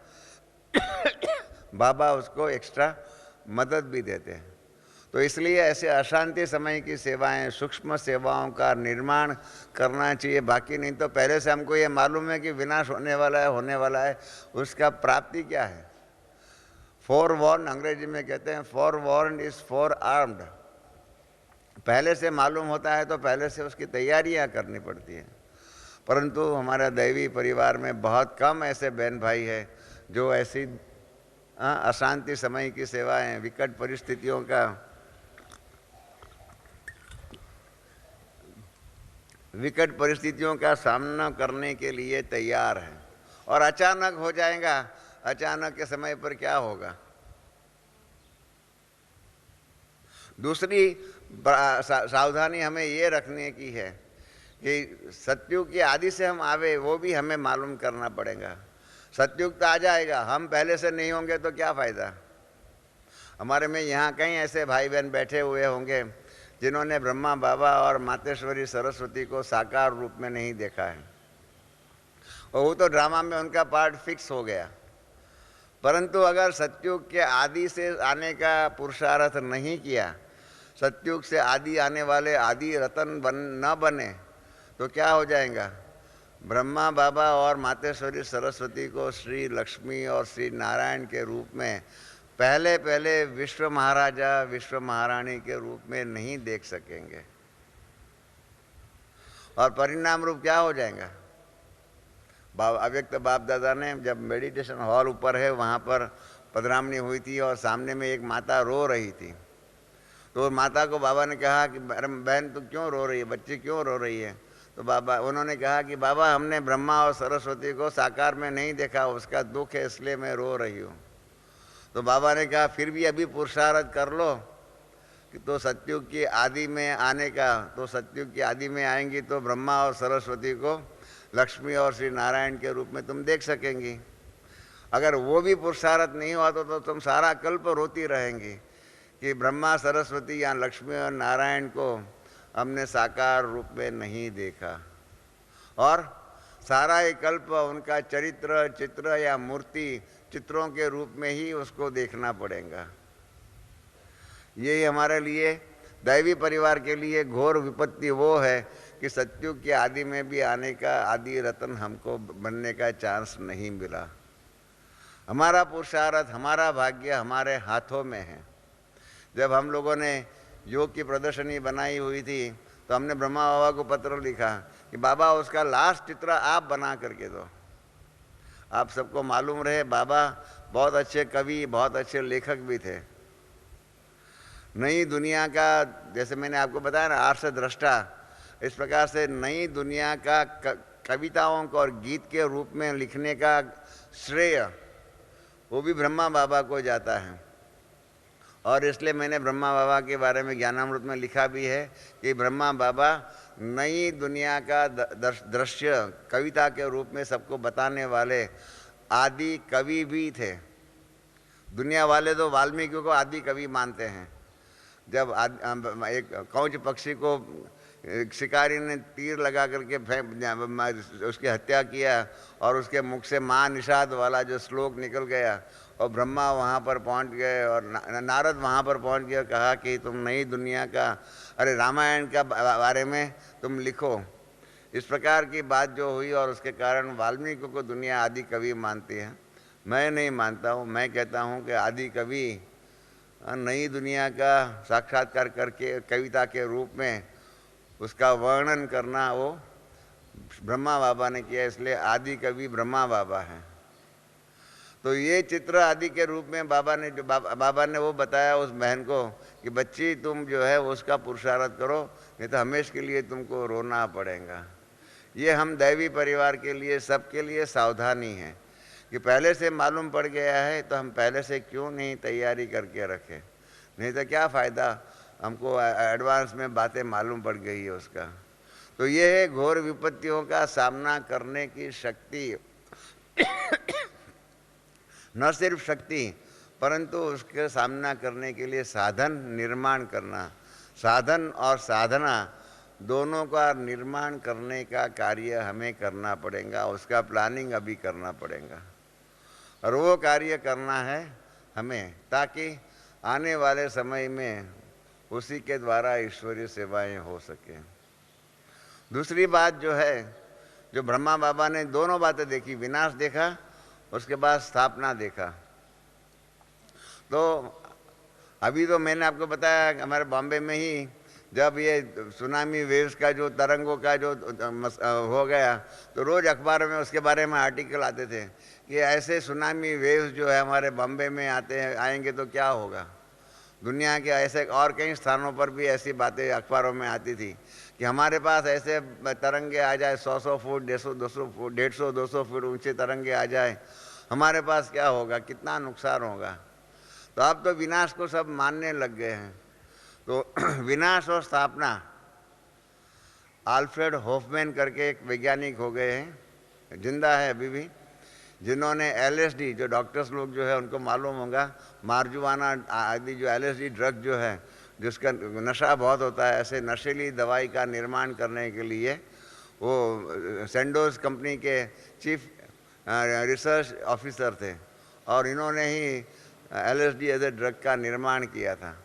बाबा उसको एक्स्ट्रा मदद भी देते हैं। तो इसलिए ऐसे अशांति समय की सेवाएं, सूक्ष्म सेवाओं का निर्माण करना चाहिए। बाकी नहीं तो पहले से हमको ये मालूम है कि विनाश होने वाला है, उसका प्राप्ति क्या है। फोरवॉर्न अंग्रेजी में कहते हैं, फोरवॉर्न इज फोर आर्म्ड। पहले से मालूम होता है तो पहले से उसकी तैयारियां करनी पड़ती हैं। परंतु हमारा दैवी परिवार में बहुत कम ऐसे बहन भाई है जो ऐसी अशांति समय की सेवाएं, विकट परिस्थितियों का सामना करने के लिए तैयार है। और अचानक हो जाएगा, अचानक के समय पर क्या होगा। दूसरी सावधानी हमें ये रखने की है कि सतयुग की आदि से हम आवे, वो भी हमें मालूम करना पड़ेगा। सतयुग तो आ जाएगा, हम पहले से नहीं होंगे तो क्या फ़ायदा। हमारे में यहाँ कई ऐसे भाई बहन बैठे हुए होंगे जिन्होंने ब्रह्मा बाबा और मातेश्वरी सरस्वती को साकार रूप में नहीं देखा है, और वो तो ड्रामा में उनका पार्ट फिक्स हो गया। परंतु अगर सतयुग के आदि से आने का पुरुषार्थ नहीं किया, सतयुग से आदि आने वाले आदि रतन न बने तो क्या हो जाएगा। ब्रह्मा बाबा और मातेश्वरी सरस्वती को श्री लक्ष्मी और श्री नारायण के रूप में पहले विश्व महाराजा विश्व महारानी के रूप में नहीं देख सकेंगे। और परिणाम रूप क्या हो जाएगा। अव्यक्त बाप दादा ने जब मेडिटेशन हॉल ऊपर है वहाँ पर पधरामनी हुई थी और सामने में एक माता रो रही थी। तो माता को बाबा ने कहा कि बहन तू क्यों रो रही है, बच्ची क्यों रो रही है। तो उन्होंने कहा कि बाबा हमने ब्रह्मा और सरस्वती को साकार में नहीं देखा, उसका दुख है इसलिए मैं रो रही हूँ। तो बाबा ने कहा फिर भी अभी पुरुषार्थ कर लो कि तो सतयुग की आदि में आने का, तो सतयुग की आदि में आएंगी तो ब्रह्मा और सरस्वती को लक्ष्मी और श्री नारायण के रूप में तुम देख सकेंगी। अगर वो भी पुरुषार्थ नहीं हुआ तो तुम सारा कल्प रोती रहेंगी कि ब्रह्मा सरस्वती या लक्ष्मी और नारायण को हमने साकार रूप में नहीं देखा। और सारा ये कल्प उनका चित्र या मूर्ति चित्रों के रूप में ही उसको देखना पड़ेगा। यही हमारे लिए दैवी परिवार के लिए घोर विपत्ति वो है कि सतयुग के आदि में भी आने का आदि रतन हमको बनने का चांस नहीं मिला। हमारा पुरुषार्थ, हमारा भाग्य हमारे हाथों में है। जब हम लोगों ने योग की प्रदर्शनी बनाई हुई थी तो हमने ब्रह्मा बाबा को पत्र लिखा कि बाबा उसका लास्ट चित्र आप बना करके दो। आप सबको मालूम रहे बाबा बहुत अच्छे कवि, बहुत अच्छे लेखक भी थे। नई दुनिया का, जैसे मैंने आपको बताया ना, आर्ष दृष्टा, इस प्रकार से नई दुनिया का कविताओं को और गीत के रूप में लिखने का श्रेय वो भी ब्रह्मा बाबा को जाता है। और इसलिए मैंने ब्रह्मा बाबा के बारे में ज्ञानामृत में लिखा भी है कि ब्रह्मा बाबा नई दुनिया का दृश्य कविता के रूप में सबको बताने वाले आदि कवि भी थे। दुनिया वाले तो वाल्मीकि को आदि कवि मानते हैं। जब एक कौच पक्षी को शिकारी ने तीर लगा करके उसकी हत्या किया और उसके मुख से माँ निषाद वाला जो श्लोक निकल गया और ब्रह्मा वहाँ पर पहुँच गए और नारद वहाँ पर पहुँच गए, कहा कि तुम नई दुनिया का, अरे रामायण का बारे में तुम लिखो। इस प्रकार की बात जो हुई और उसके कारण वाल्मीकि को दुनिया आदि कवि मानती है। मैं नहीं मानता हूँ। मैं कहता हूँ कि आदि कवि नई दुनिया का साक्षात्कार करके कविता के रूप में उसका वर्णन करना वो ब्रह्मा बाबा ने किया, इसलिए आदि कवि ब्रह्मा बाबा हैं। तो ये चित्र आदि के रूप में बाबा ने वो बताया उस बहन को कि बच्ची तुम जो है उसका पुरुषार्थ करो, नहीं तो हमेशा के लिए तुमको रोना पड़ेगा। ये हम दैवी परिवार के लिए, सबके लिए सावधानी है कि पहले से मालूम पड़ गया है तो हम पहले से क्यों नहीं तैयारी करके रखें, नहीं तो क्या फ़ायदा, हमको एडवांस में बातें मालूम पड़ गई है उसका। तो ये है घोर विपत्तियों का सामना करने की शक्ति, न सिर्फ शक्ति परंतु उसके सामना करने के लिए साधन निर्माण करना। साधन और साधना दोनों का निर्माण करने का कार्य हमें करना पड़ेगा, उसका प्लानिंग अभी करना पड़ेगा और वो कार्य करना है हमें, ताकि आने वाले समय में उसी के द्वारा ईश्वरीय सेवाएं हो सकें। दूसरी बात जो है, जो ब्रह्मा बाबा ने दोनों बातें देखी, विनाश देखा, उसके बाद स्थापना देखा। तो अभी तो मैंने आपको बताया हमारे बॉम्बे में ही जब ये सुनामी वेव्स का जो तरंगों का जो हो गया, तो रोज़ अखबार में उसके बारे में आर्टिकल आते थे कि ऐसे सुनामी वेव्स जो है हमारे बॉम्बे में आएंगे तो क्या होगा। दुनिया के ऐसे और कई स्थानों पर भी ऐसी बातें अखबारों में आती थी कि हमारे पास ऐसे तरंगे आ जाए, 100 फुट 150 फुट 150-200 फुट ऊंचे तरंगे आ जाए, हमारे पास क्या होगा, कितना नुकसान होगा। तो अब तो विनाश को सब मानने लग गए हैं। तो विनाश और स्थापना, आल्फ्रेड हॉफमैन करके एक वैज्ञानिक हो गए हैं, जिंदा है अभी भी, जिन्होंने LSD, जो डॉक्टर्स लोग जो है उनको मालूम होगा, मार्जुआना आदि जो LSD ड्रग जो है जिसका नशा बहुत होता है, ऐसे नशीली दवाई का निर्माण करने के लिए वो सेंडोज कंपनी के चीफ रिसर्च ऑफिसर थे और इन्होंने ही LSD एज ए ड्रग का निर्माण किया था।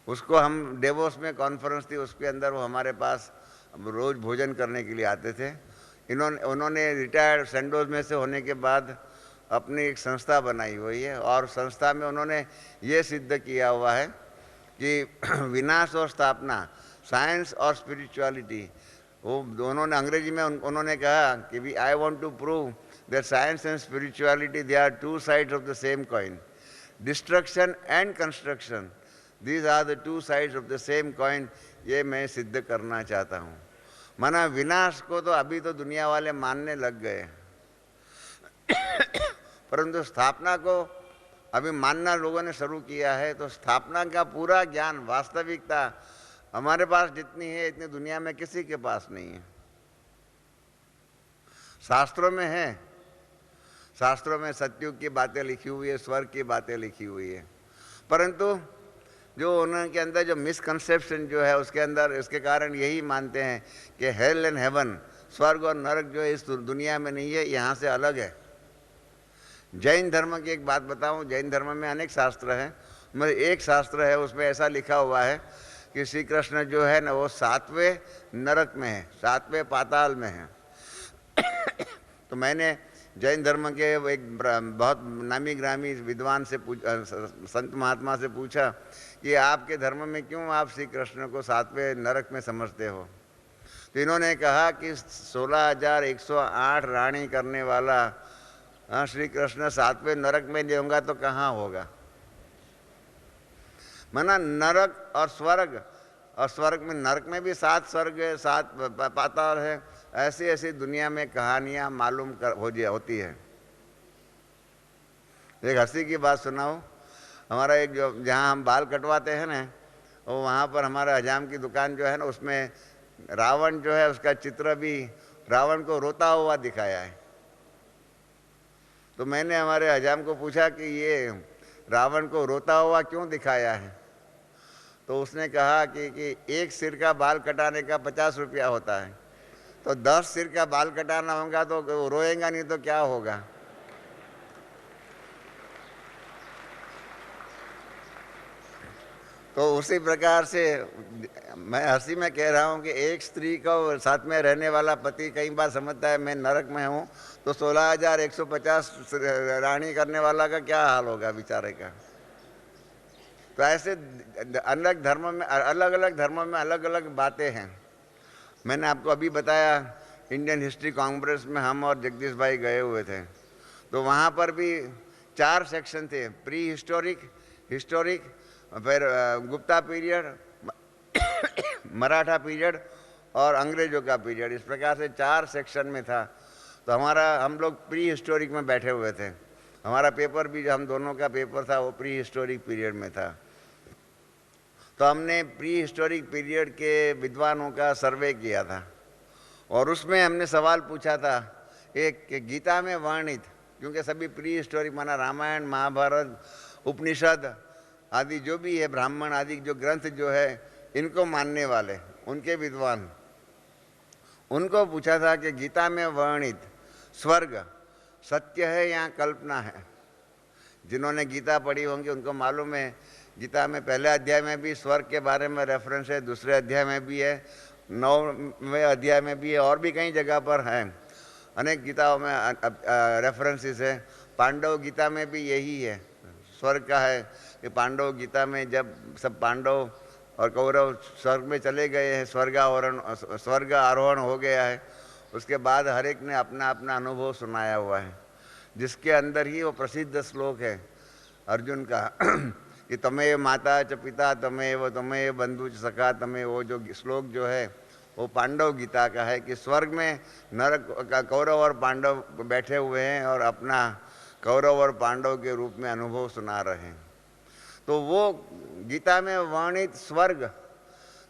उसको हम डेवोस में कॉन्फ्रेंस थी, उसके अंदर वो हमारे पास रोज़ भोजन करने के लिए आते थे। उन्होंने रिटायर्ड सेंडोज में से होने के बाद अपनी एक संस्था बनाई हुई है और संस्था में उन्होंने ये सिद्ध किया हुआ है कि विनाश और स्थापना, साइंस और स्पिरिचुअलिटी, वो दोनों ने अंग्रेजी में उन्होंने कहा कि I want to prove that science and spirituality they are two sides of the same coin, destruction and construction, these are the two sides of the same coin. ये मैं सिद्ध करना चाहता हूँ। माना विनाश को तो अभी तो दुनिया वाले मानने लग गए परंतु स्थापना को अभी मानना लोगों ने शुरू किया है। तो स्थापना का पूरा ज्ञान, वास्तविकता हमारे पास जितनी है इतनी दुनिया में किसी के पास नहीं है। शास्त्रों में है, शास्त्रों में सतयुग की बातें लिखी हुई है, स्वर्ग की बातें लिखी हुई है, परंतु जो उनके अंदर जो मिसकंसेप्शन जो है उसके अंदर, इसके कारण यही मानते हैं कि हेल एंड हेवन, स्वर्ग और नरक जो है इस दुनिया में नहीं है, यहाँ से अलग है। जैन धर्म की एक बात बताऊं, जैन धर्म में अनेक शास्त्र हैं, मगर एक शास्त्र है उसमें ऐसा लिखा हुआ है कि श्री कृष्ण जो है ना वो 7वें नरक में है, 7वें पाताल में है। तो मैंने जैन धर्म के एक बहुत नामी ग्रामी विद्वान से संत महात्मा से पूछा कि आपके धर्म में क्यों आप श्री कृष्ण को 7वें नरक में समझते हो। तो इन्होंने कहा कि 16,108 रानी करने वाला श्री कृष्ण 7वें नरक में नहीं होगा तो कहाँ होगा। माना नरक और स्वर्ग, और स्वर्ग में, नरक में भी 7 स्वर्ग है, 7 पाताल है, ऐसी ऐसी दुनिया में कहानियां मालूम होती है। एक हंसी की बात सुनाऊं, हमारा एक जो जहाँ हम बाल कटवाते हैं ना, वो वहाँ पर हमारा हजाम की दुकान जो है ना, उसमें रावण जो है उसका चित्र भी रावण को रोता हुआ दिखाया है। तो मैंने हमारे हजाम को पूछा कि ये रावण को रोता हुआ क्यों दिखाया है। तो उसने कहा कि एक सिर का बाल कटाने का 50 रुपया होता है, तो 10 सिर का बाल कटाना होगा तो रोएगा नहीं तो क्या होगा। तो उसी प्रकार से मैं हंसी में कह रहा हूँ कि एक स्त्री को साथ में रहने वाला पति कई बार समझता है मैं नरक में हूँ, तो 16,150 रानी करने वाला का क्या हाल होगा बेचारे का। तो ऐसे अलग धर्मों में, अलग अलग धर्मों में अलग अलग बातें हैं। मैंने आपको अभी बताया इंडियन हिस्ट्री कांग्रेस में हम और जगदीश भाई गए हुए थे, तो वहाँ पर भी 4 सेक्शन थे, प्री हिस्टोरिक, हिस्टोरिक, फिर गुप्ता पीरियड, मराठा पीरियड और अंग्रेजों का पीरियड। इस प्रकार से 4 सेक्शन में था। तो हम लोग प्री हिस्टोरिक में बैठे हुए थे। हमारा पेपर भी, जो हम दोनों का पेपर था, वो प्री हिस्टोरिक पीरियड में था। तो हमने प्री हिस्टोरिक पीरियड के विद्वानों का सर्वे किया था और उसमें हमने सवाल पूछा था एक कि गीता में वर्णित, क्योंकि सभी प्री हिस्टोरिक माना रामायण, महाभारत, उपनिषद आदि जो भी है, ब्राह्मण आदि जो ग्रंथ जो है, इनको मानने वाले उनके विद्वान, उनको पूछा था कि गीता में वर्णित स्वर्ग सत्य है या कल्पना है। जिन्होंने गीता पढ़ी होंगी उनको मालूम है, गीता में पहले अध्याय में भी स्वर्ग के बारे में रेफरेंस है, दूसरे अध्याय में भी है, 9वें अध्याय में भी है, और भी कई जगह पर है। अनेक गीताओं में रेफरेंसेस है। पांडव गीता में भी यही है, स्वर्ग का है कि पांडव गीता में जब सब पांडव और कौरव स्वर्ग में चले गए हैं, स्वर्ग आरोहण हो गया है, उसके बाद हर एक ने अपना अपना अनुभव सुनाया हुआ है, जिसके अंदर ही वो प्रसिद्ध श्लोक है अर्जुन का कि तमें माता च पिता तमें बंधु च सखा तमें, वो जो श्लोक जो है वो पांडव गीता का है कि स्वर्ग में नरक का कौरव और पांडव बैठे हुए हैं और अपना कौरव और पांडव के रूप में अनुभव सुना रहे हैं। तो वो गीता में वर्णित स्वर्ग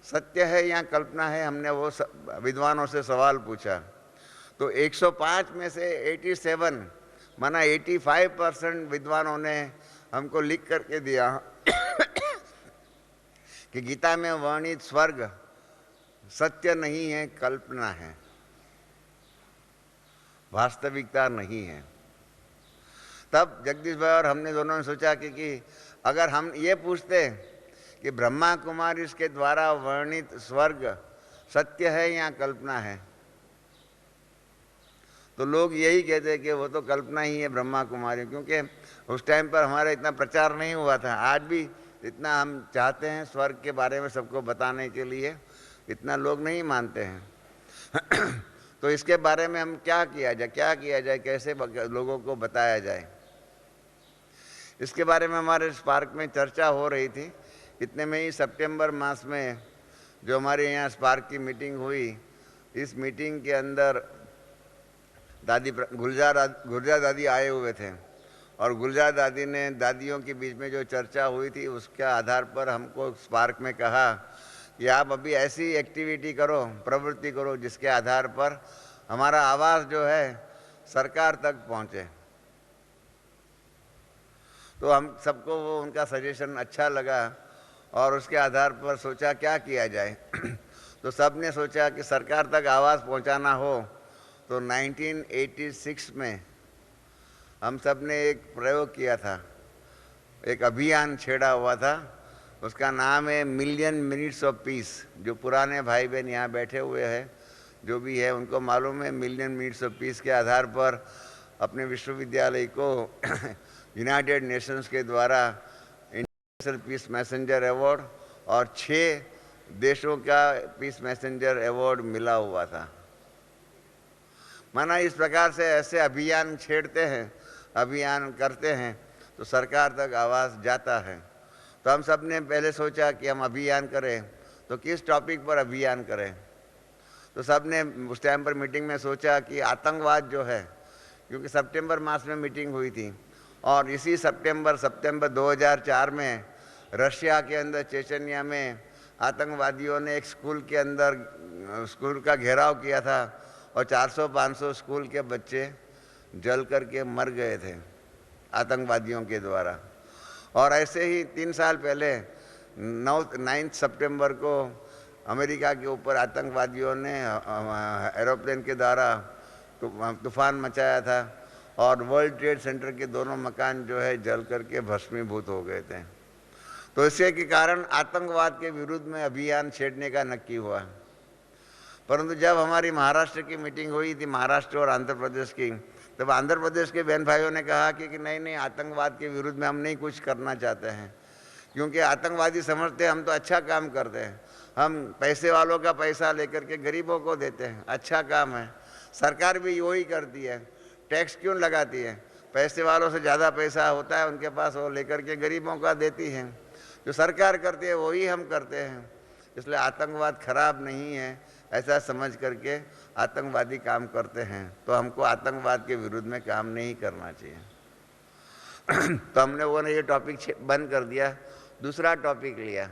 सत्य है या कल्पना है, हमने वो विद्वानों से सवाल पूछा। तो 105 में से 87 माना 85% विद्वानों ने हमको लिख करके दिया कि गीता में वर्णित स्वर्ग सत्य नहीं है, कल्पना है, वास्तविकता नहीं है। तब जगदीश भाई और हमने दोनों ने सोचा कि अगर हम ये पूछते कि ब्रह्मा कुमारी इसके द्वारा वर्णित स्वर्ग सत्य है या कल्पना है, तो लोग यही कहते कि वो तो कल्पना ही है ब्रह्मा कुमारी, क्योंकि उस टाइम पर हमारा इतना प्रचार नहीं हुआ था। आज भी इतना हम चाहते हैं स्वर्ग के बारे में सबको बताने के लिए, इतना लोग नहीं मानते हैं तो इसके बारे में हम क्या किया जाए, कैसे लोगों को बताया जाए, इसके बारे में हमारे स्पार्क में चर्चा हो रही थी। इतने में ही सितंबर मास में जो हमारे यहाँ स्पार्क की मीटिंग हुई, इस मीटिंग के अंदर दादी गुलजार दादी आए हुए थे और गुलजार दादी ने दादियों के बीच में जो चर्चा हुई थी उसके आधार पर हमको स्पार्क में कहा कि आप अभी ऐसी एक्टिविटी करो, प्रवृत्ति करो जिसके आधार पर हमारा आवाज़ जो है सरकार तक पहुँचे। तो हम सबको वो उनका सजेशन अच्छा लगा और उसके आधार पर सोचा क्या किया जाए तो सब ने सोचा कि सरकार तक आवाज़ पहुंचाना हो तो 1986 में हम सब ने एक प्रयोग किया था, एक अभियान छेड़ा हुआ था, उसका नाम है मिलियन मिनट्स ऑफ पीस। जो पुराने भाई बहन यहाँ बैठे हुए हैं, जो भी है, उनको मालूम है मिलियन मिनट्स ऑफ पीस के आधार पर अपने विश्वविद्यालय को यूनाइटेड नेशंस के द्वारा इंटरनेशनल पीस मैसेंजर अवार्ड और 6 देशों का पीस मैसेंजर अवार्ड मिला हुआ था। माना इस प्रकार से ऐसे अभियान छेड़ते हैं, अभियान करते हैं तो सरकार तक आवाज़ जाता है। तो हम सब ने पहले सोचा कि हम अभियान करें, तो किस टॉपिक पर अभियान करें। तो सब ने उस टाइम पर मीटिंग में सोचा कि आतंकवाद जो है, क्योंकि सितंबर मास में मीटिंग हुई थी और इसी सितंबर 2004 में रशिया के अंदर चेचनिया में आतंकवादियों ने एक स्कूल के अंदर स्कूल का घेराव किया था और 400-500 स्कूल के बच्चे जल करके मर गए थे आतंकवादियों के द्वारा। और ऐसे ही 3 साल पहले 9 सितंबर को अमेरिका के ऊपर आतंकवादियों ने एरोप्लेन के द्वारा तूफान मचाया था और वर्ल्ड ट्रेड सेंटर के दोनों मकान जो है जल करके भस्मीभूत हो गए थे। तो इसके के कारण आतंकवाद के विरुद्ध में अभियान छेड़ने का नक्की हुआ। परंतु जब हमारी महाराष्ट्र की मीटिंग हुई थी, महाराष्ट्र और आंध्र प्रदेश की, तब आंध्र प्रदेश के बहन भाइयों ने कहा कि नहीं नहीं, आतंकवाद के विरुद्ध में हम नहीं कुछ करना चाहते हैं, क्योंकि आतंकवादी समझते हैं हम तो अच्छा काम करते हैं, हम पैसे वालों का पैसा लेकर के गरीबों को देते हैं, अच्छा काम है, सरकार भी वही करती है, टैक्स क्यों लगाती है, पैसे वालों से ज़्यादा पैसा होता है उनके पास, वो लेकर के गरीबों का देती है, जो सरकार करती है वही हम करते हैं, इसलिए आतंकवाद खराब नहीं है ऐसा समझ करके आतंकवादी काम करते हैं, तो हमको आतंकवाद के विरुद्ध में काम नहीं करना चाहिए। तो हमने वो ये टॉपिक बंद कर दिया, दूसरा टॉपिक लिया।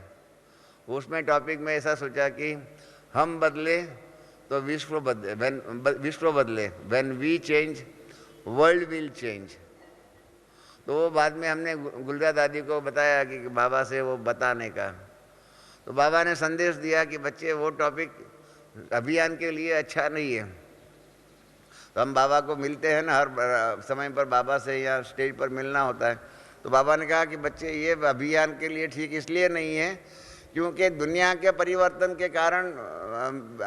उसमें टॉपिक में ऐसा सोचा कि हम बदले तो विश्व बदले, when we change world will change. तो वो बाद में हमने गुलजा दादी को बताया कि बाबा से वो बताने का, तो बाबा ने संदेश दिया कि बच्चे वो टॉपिक अभियान के लिए अच्छा नहीं है। तो हम बाबा को मिलते हैं ना, हर समय पर बाबा से या स्टेज पर मिलना होता है, तो बाबा ने कहा कि बच्चे ये अभियान के लिए ठीक इसलिए नहीं है क्योंकि दुनिया के परिवर्तन के कारण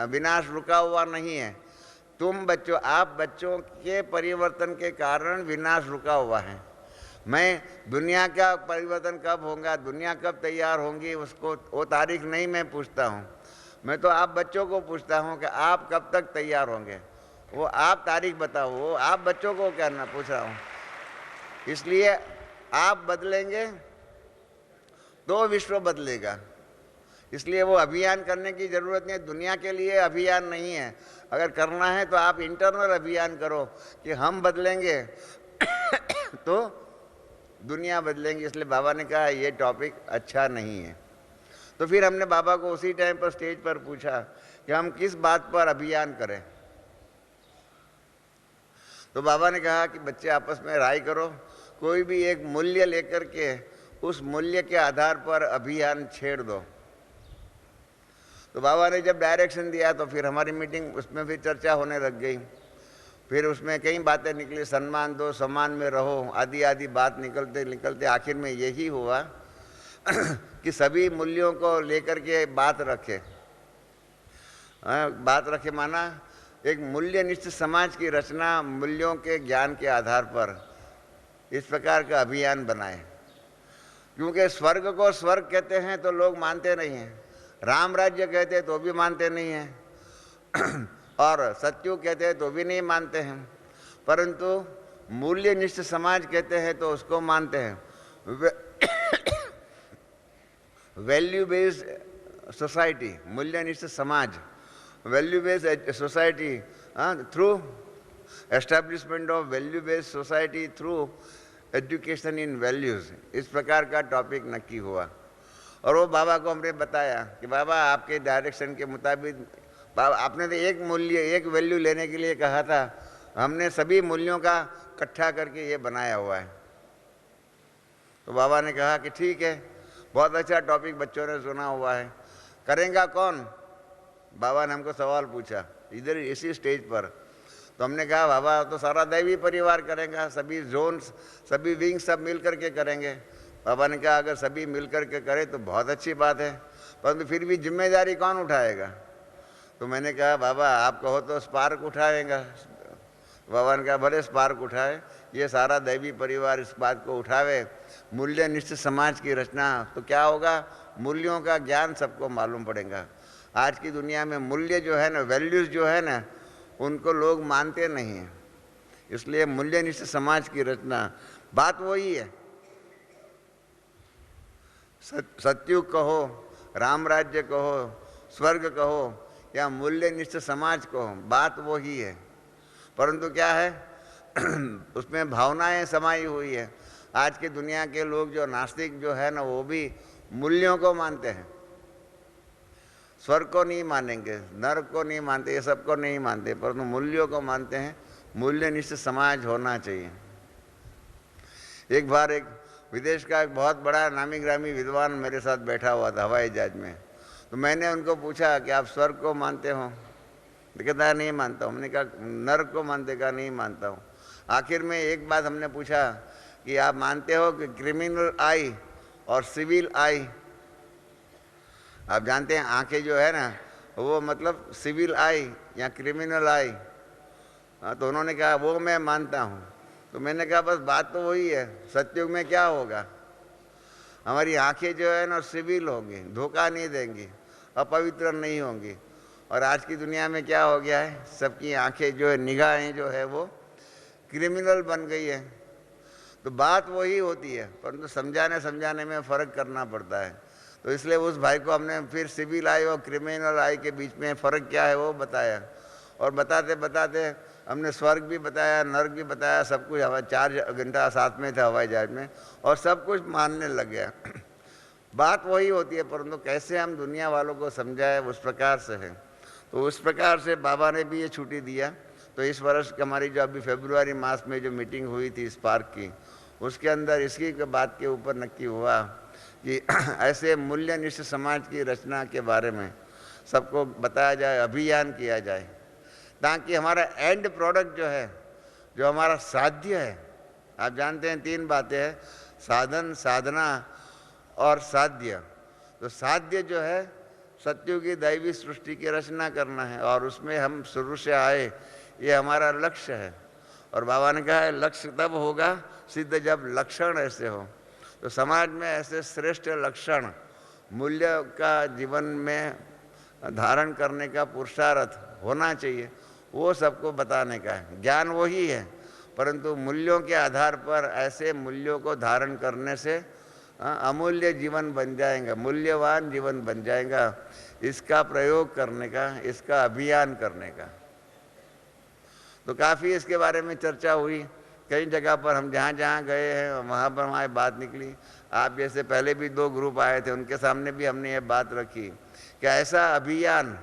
विनाश रुका हुआ नहीं है, तुम बच्चों, आप बच्चों के परिवर्तन के कारण विनाश रुका हुआ है। मैं दुनिया का परिवर्तन कब होगा, दुनिया कब तैयार होंगी, उसको वो तारीख नहीं मैं पूछता हूँ, मैं तो आप बच्चों को पूछता हूँ कि आप कब तक तैयार होंगे, वो आप तारीख बताओ, वो आप बच्चों को कहना पूछ रहा हूँ। इसलिए आप बदलेंगे तो विश्व बदलेगा, इसलिए वो अभियान करने की ज़रूरत नहीं है, दुनिया के लिए अभियान नहीं है। अगर करना है तो आप इंटरनल अभियान करो कि हम बदलेंगे तो दुनिया बदलेंगी। इसलिए बाबा ने कहा ये टॉपिक अच्छा नहीं है। तो फिर हमने बाबा को उसी टाइम पर स्टेज पर पूछा कि हम किस बात पर अभियान करें। तो बाबा ने कहा कि बच्चे आपस में राय करो, कोई भी एक मूल्य लेकर के उस मूल्य के आधार पर अभियान छेड़ दो। तो बाबा ने जब डायरेक्शन दिया तो फिर हमारी मीटिंग उसमें फिर चर्चा होने लग गई। फिर उसमें कई बातें निकली, सम्मान दो, सम्मान में रहो, आदि आदि बात निकलते निकलते आखिर में यही हुआ कि सभी मूल्यों को लेकर के बात रखे। बात रखे माना एक मूल्यनिष्ठ समाज की रचना मूल्यों के ज्ञान के आधार पर इस प्रकार का अभियान बनाए। क्योंकि स्वर्ग को स्वर्ग कहते हैं तो लोग मानते नहीं हैं, राम राज्य कहते हैं तो भी मानते नहीं हैं और सत्युग कहते हैं तो भी नहीं मानते हैं, परंतु मूल्यनिष्ठ समाज कहते हैं तो उसको मानते हैं। वैल्यू बेस्ड सोसाइटी, मूल्यनिष्ठ समाज, value based society through establishment of value based society through education in values, इस प्रकार का टॉपिक नक्की हुआ। और वो बाबा को हमने बताया कि बाबा आपके डायरेक्शन के मुताबिक, बाबा आपने तो एक मूल्य एक वैल्यू लेने के लिए कहा था, हमने सभी मूल्यों का इकट्ठा करके ये बनाया हुआ है। तो बाबा ने कहा कि ठीक है, बहुत अच्छा टॉपिक बच्चों ने सुना हुआ है, करेगा कौन? बाबा ने हमको सवाल पूछा इधर इसी स्टेज पर। तो हमने कहा बाबा तो सारा दैवी परिवार करेगा, सभी जोन्स, सभी विंग्स सब मिल करके करेंगे। बाबा ने कहा अगर सभी मिल करके करें तो बहुत अच्छी बात है, परंतु फिर भी जिम्मेदारी कौन उठाएगा? तो मैंने कहा बाबा आप कहो तो स्पार्क उठाएगा। बाबा ने कहा भले स्पार्क उठाए, ये सारा दैवी परिवार इस बात को उठावे, मूल्यनिष्ठ समाज की रचना। तो क्या होगा, मूल्यों का ज्ञान सबको मालूम पड़ेगा। आज की दुनिया में मूल्य जो है ना, वैल्यूज़ जो है ना, उनको लोग मानते नहीं हैं। इसलिए मूल्यनिष्ठ समाज की रचना, बात वही है, सत्युग कहो, राम राज्य कहो, स्वर्ग कहो या मूल्यनिष्ठ समाज कहो, बात वही है, परंतु क्या है उसमें भावनाएं समाई हुई है। आज की दुनिया के लोग जो नास्तिक जो है ना, वो भी मूल्यों को मानते हैं, स्वर्ग को नहीं मानेंगे, नरक को नहीं मानते, ये सबको नहीं मानते, परंतु मूल्यों को मानते हैं। मूल्यनिष्ठ समाज होना चाहिए। एक बार एक विदेश का एक बहुत बड़ा नामी ग्रामी विद्वान मेरे साथ बैठा हुआ था हवाई जहाज में। तो मैंने उनको पूछा कि आप स्वर्ग को मानते हो? तो कहता नहीं मानता हूँ। हमने कहा नरक को मानते? का नहीं मानता हूँ। आखिर में एक बात हमने पूछा कि आप मानते हो कि क्रिमिनल आई और सिविल आई। आप जानते हैं आंखें जो है ना वो मतलब सिविल आई या क्रिमिनल आई। हाँ, तो उन्होंने कहा वो मैं मानता हूँ। तो मैंने कहा बस बात तो वही है, सतयुग में क्या होगा, हमारी आंखें जो है ना सिविल होंगी, धोखा नहीं देंगी, अपवित्र नहीं होंगी। और आज की दुनिया में क्या हो गया है, सबकी आंखें जो है, निगाहें जो है वो क्रिमिनल बन गई है। तो बात वही होती है, परंतु समझाने में फ़र्क करना पड़ता है। तो इसलिए उस भाई को हमने फिर सिविल आई और क्रिमिनल आई के बीच में फ़र्क क्या है वो बताया। और बताते बताते हमने स्वर्ग भी बताया, नर्क भी बताया, सब कुछ। 4 घंटा साथ में थे हवाई जहाज में और सब कुछ मानने लग गया। बात वही होती है, परंतु कैसे हम दुनिया वालों को समझाएं उस प्रकार से है। तो उस प्रकार से बाबा ने भी ये छुट्टी दिया। तो इस वर्ष हमारी जो अभी फरवरी मास में जो मीटिंग हुई थी स्पार्क की, उसके अंदर इसी के बात के ऊपर नक्की हुआ कि ऐसे मूल्यनिष्ठ समाज की रचना के बारे में सबको बताया जाए, अभियान किया जाए, ताकि हमारा एंड प्रोडक्ट जो है, जो हमारा साध्य है, आप जानते हैं 3 बातें हैं, साधन, साधना और साध्य। तो साध्य जो है सत्युग की दैवी सृष्टि की रचना करना है और उसमें हम शुरू से आए, ये हमारा लक्ष्य है। और बाबा ने कहा है लक्ष्य तब होगा सिद्ध जब लक्षण ऐसे हो। तो समाज में ऐसे श्रेष्ठ लक्षण, मूल्य का जीवन में धारण करने का पुरुषार्थ होना चाहिए, वो सबको बताने का है। ज्ञान वही है, परंतु मूल्यों के आधार पर ऐसे मूल्यों को धारण करने से अमूल्य जीवन बन जाएगा, मूल्यवान जीवन बन जाएगा। इसका प्रयोग करने का, इसका अभियान करने का। तो काफ़ी इसके बारे में चर्चा हुई। कई जगह पर हम जहाँ जहाँ गए हैं वहाँ पर हमारी बात निकली। आप जैसे पहले भी 2 ग्रुप आए थे, उनके सामने भी हमने ये बात रखी कि ऐसा अभियान,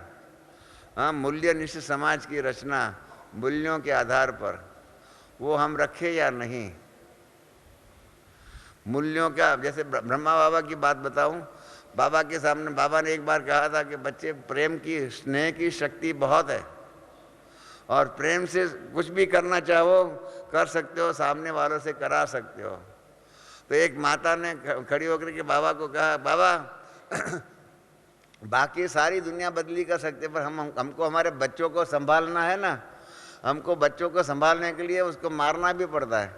मूल्यनिष्ठ समाज की रचना मूल्यों के आधार पर, वो हम रखें या नहीं। मूल्यों का, जैसे ब्रह्मा बाबा की बात बताऊं, बाबा के सामने बाबा ने एक बार कहा था कि बच्चे, प्रेम की, स्नेह की शक्ति बहुत है और प्रेम से कुछ भी करना चाहो कर सकते हो, सामने वालों से करा सकते हो। तो एक माता ने खड़ी होकर के बाबा को कहा, बाबा बाकी सारी दुनिया बदली कर सकते, पर हमको हमारे बच्चों को संभालना है ना, हमको बच्चों को संभालने के लिए उसको मारना भी पड़ता है।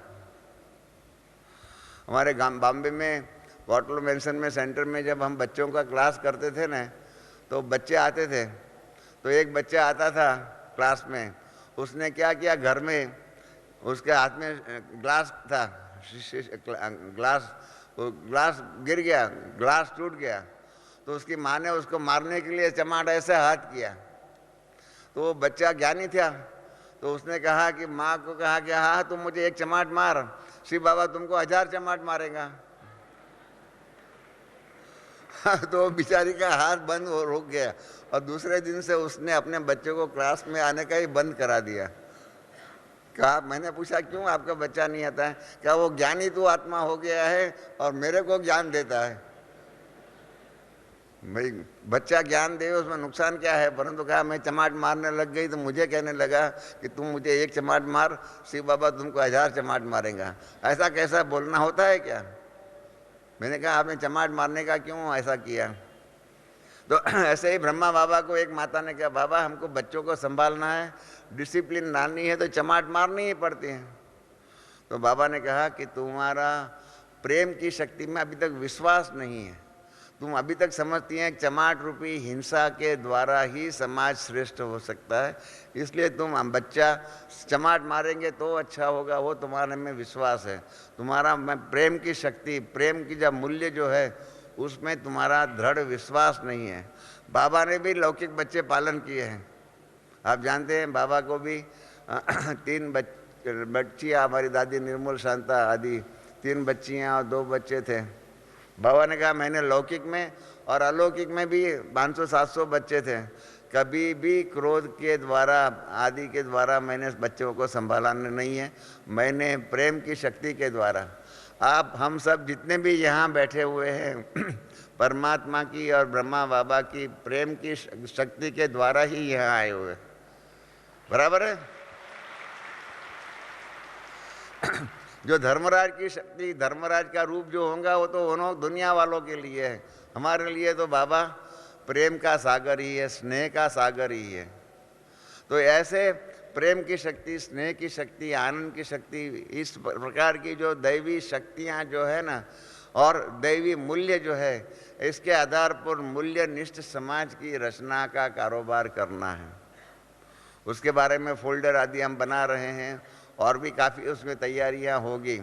हमारे बॉम्बे में वाटर मेंशन में सेंटर में जब हम बच्चों का क्लास करते थे ना, तो बच्चे आते थे। तो एक बच्चा आता था क्लास में, उसने क्या किया, घर में उसके हाथ में ग्लास था, ग्लास गिर गया, ग्लास टूट गया। तो उसकी माँ ने उसको मारने के लिए चमाट ऐसे हाथ किया। तो वो बच्चा ज्ञानी था, तो उसने कहा कि माँ को कहा कि हाँ तुम मुझे एक चमाट मार, शिव बाबा तुमको 1000 चमाट मारेगा। तो बेचारी का हाथ बंद हो, रुक गया और दूसरे दिन से उसने अपने बच्चे को क्लास में आने का ही बंद करा दिया। कहा, मैंने पूछा क्यों आपका बच्चा नहीं आता है? क्या वो ज्ञानी तो आत्मा हो गया है और मेरे को ज्ञान देता है। भाई बच्चा ज्ञान दे उसमें नुकसान क्या है, परंतु कहा मैं चमाट मारने लग गई तो मुझे कहने लगा कि तुम मुझे एक चमाट मार, शिव बाबा तुमको 1000 चमाट मारेगा। ऐसा कैसा बोलना होता है क्या? मैंने कहा आपने चमाट मारने का क्यों ऐसा किया? तो ऐसे ही ब्रह्मा बाबा को एक माता ने कहा, बाबा हमको बच्चों को संभालना है, डिसिप्लिन लानी है तो चमाट मारनी ही पड़ती है। तो बाबा ने कहा कि तुम्हारा प्रेम की शक्ति में अभी तक विश्वास नहीं है, तुम अभी तक समझती हैं कि चमाट रूपी हिंसा के द्वारा ही समाज श्रेष्ठ हो सकता है, इसलिए तुम बच्चा चमाट मारेंगे तो अच्छा होगा, वो तुम्हारे में विश्वास है। तुम्हारा मैं प्रेम की शक्ति, प्रेम की जब मूल्य जो है उसमें तुम्हारा दृढ़ विश्वास नहीं है। बाबा ने भी लौकिक बच्चे पालन किए हैं। आप जानते हैं बाबा को भी 3 बच्चियाँ, हमारी दादी निर्मल शांता आदि 3 बच्चियाँ और 2 बच्चे थे। बाबा ने कहा मैंने लौकिक में और अलौकिक में भी 500-700 बच्चे थे, कभी भी क्रोध के द्वारा आदि के द्वारा मैंने बच्चों को संभाला नहीं है, मैंने प्रेम की शक्ति के द्वारा। आप हम सब जितने भी यहाँ बैठे हुए हैं परमात्मा की और ब्रह्मा बाबा की प्रेम की शक्ति के द्वारा ही यहाँ आए हुए, बराबर है? जो धर्मराज की शक्ति, धर्मराज का रूप जो होगा वो तो उन्होंने दुनिया वालों के लिए है, हमारे लिए तो बाबा प्रेम का सागर ही है, स्नेह का सागर ही है। तो ऐसे प्रेम की शक्ति, स्नेह की शक्ति, आनंद की शक्ति, इस प्रकार की जो दैवी शक्तियाँ जो है ना, और दैवी मूल्य जो है, इसके आधार पर मूल्यनिष्ठ समाज की रचना का कारोबार करना है। उसके बारे में फोल्डर आदि हम बना रहे हैं और भी काफ़ी उसमें तैयारियां होगी।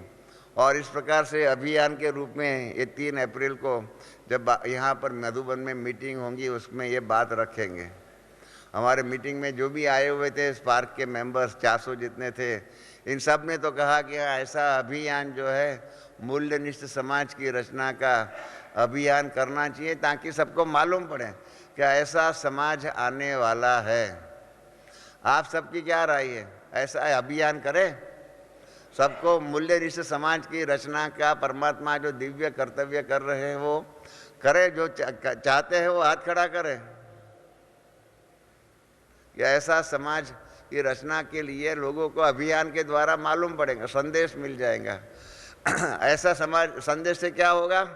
और इस प्रकार से अभियान के रूप में ये 3 अप्रैल को जब यहाँ पर मधुबन में मीटिंग होगी उसमें ये बात रखेंगे। हमारे मीटिंग में जो भी आए हुए थे इस पार्क के मेंबर्स 400 जितने थे, इन सब ने तो कहा कि ऐसा अभियान जो है मूल्यनिष्ठ समाज की रचना का अभियान करना चाहिए ताकि सबको मालूम पड़े कि ऐसा समाज आने वाला है। आप सबकी क्या राय है? ऐसा अभियान करें, सबको मूल्यनिष्ठ समाज की रचना का परमात्मा जो दिव्य कर्तव्य कर रहे हैं वो करे, जो चाहते हैं वो हाथ खड़ा करें। कि ऐसा समाज की रचना के लिए लोगों को अभियान के द्वारा मालूम पड़ेगा, संदेश मिल जाएगा। ऐसा समाज, संदेश से क्या होगा?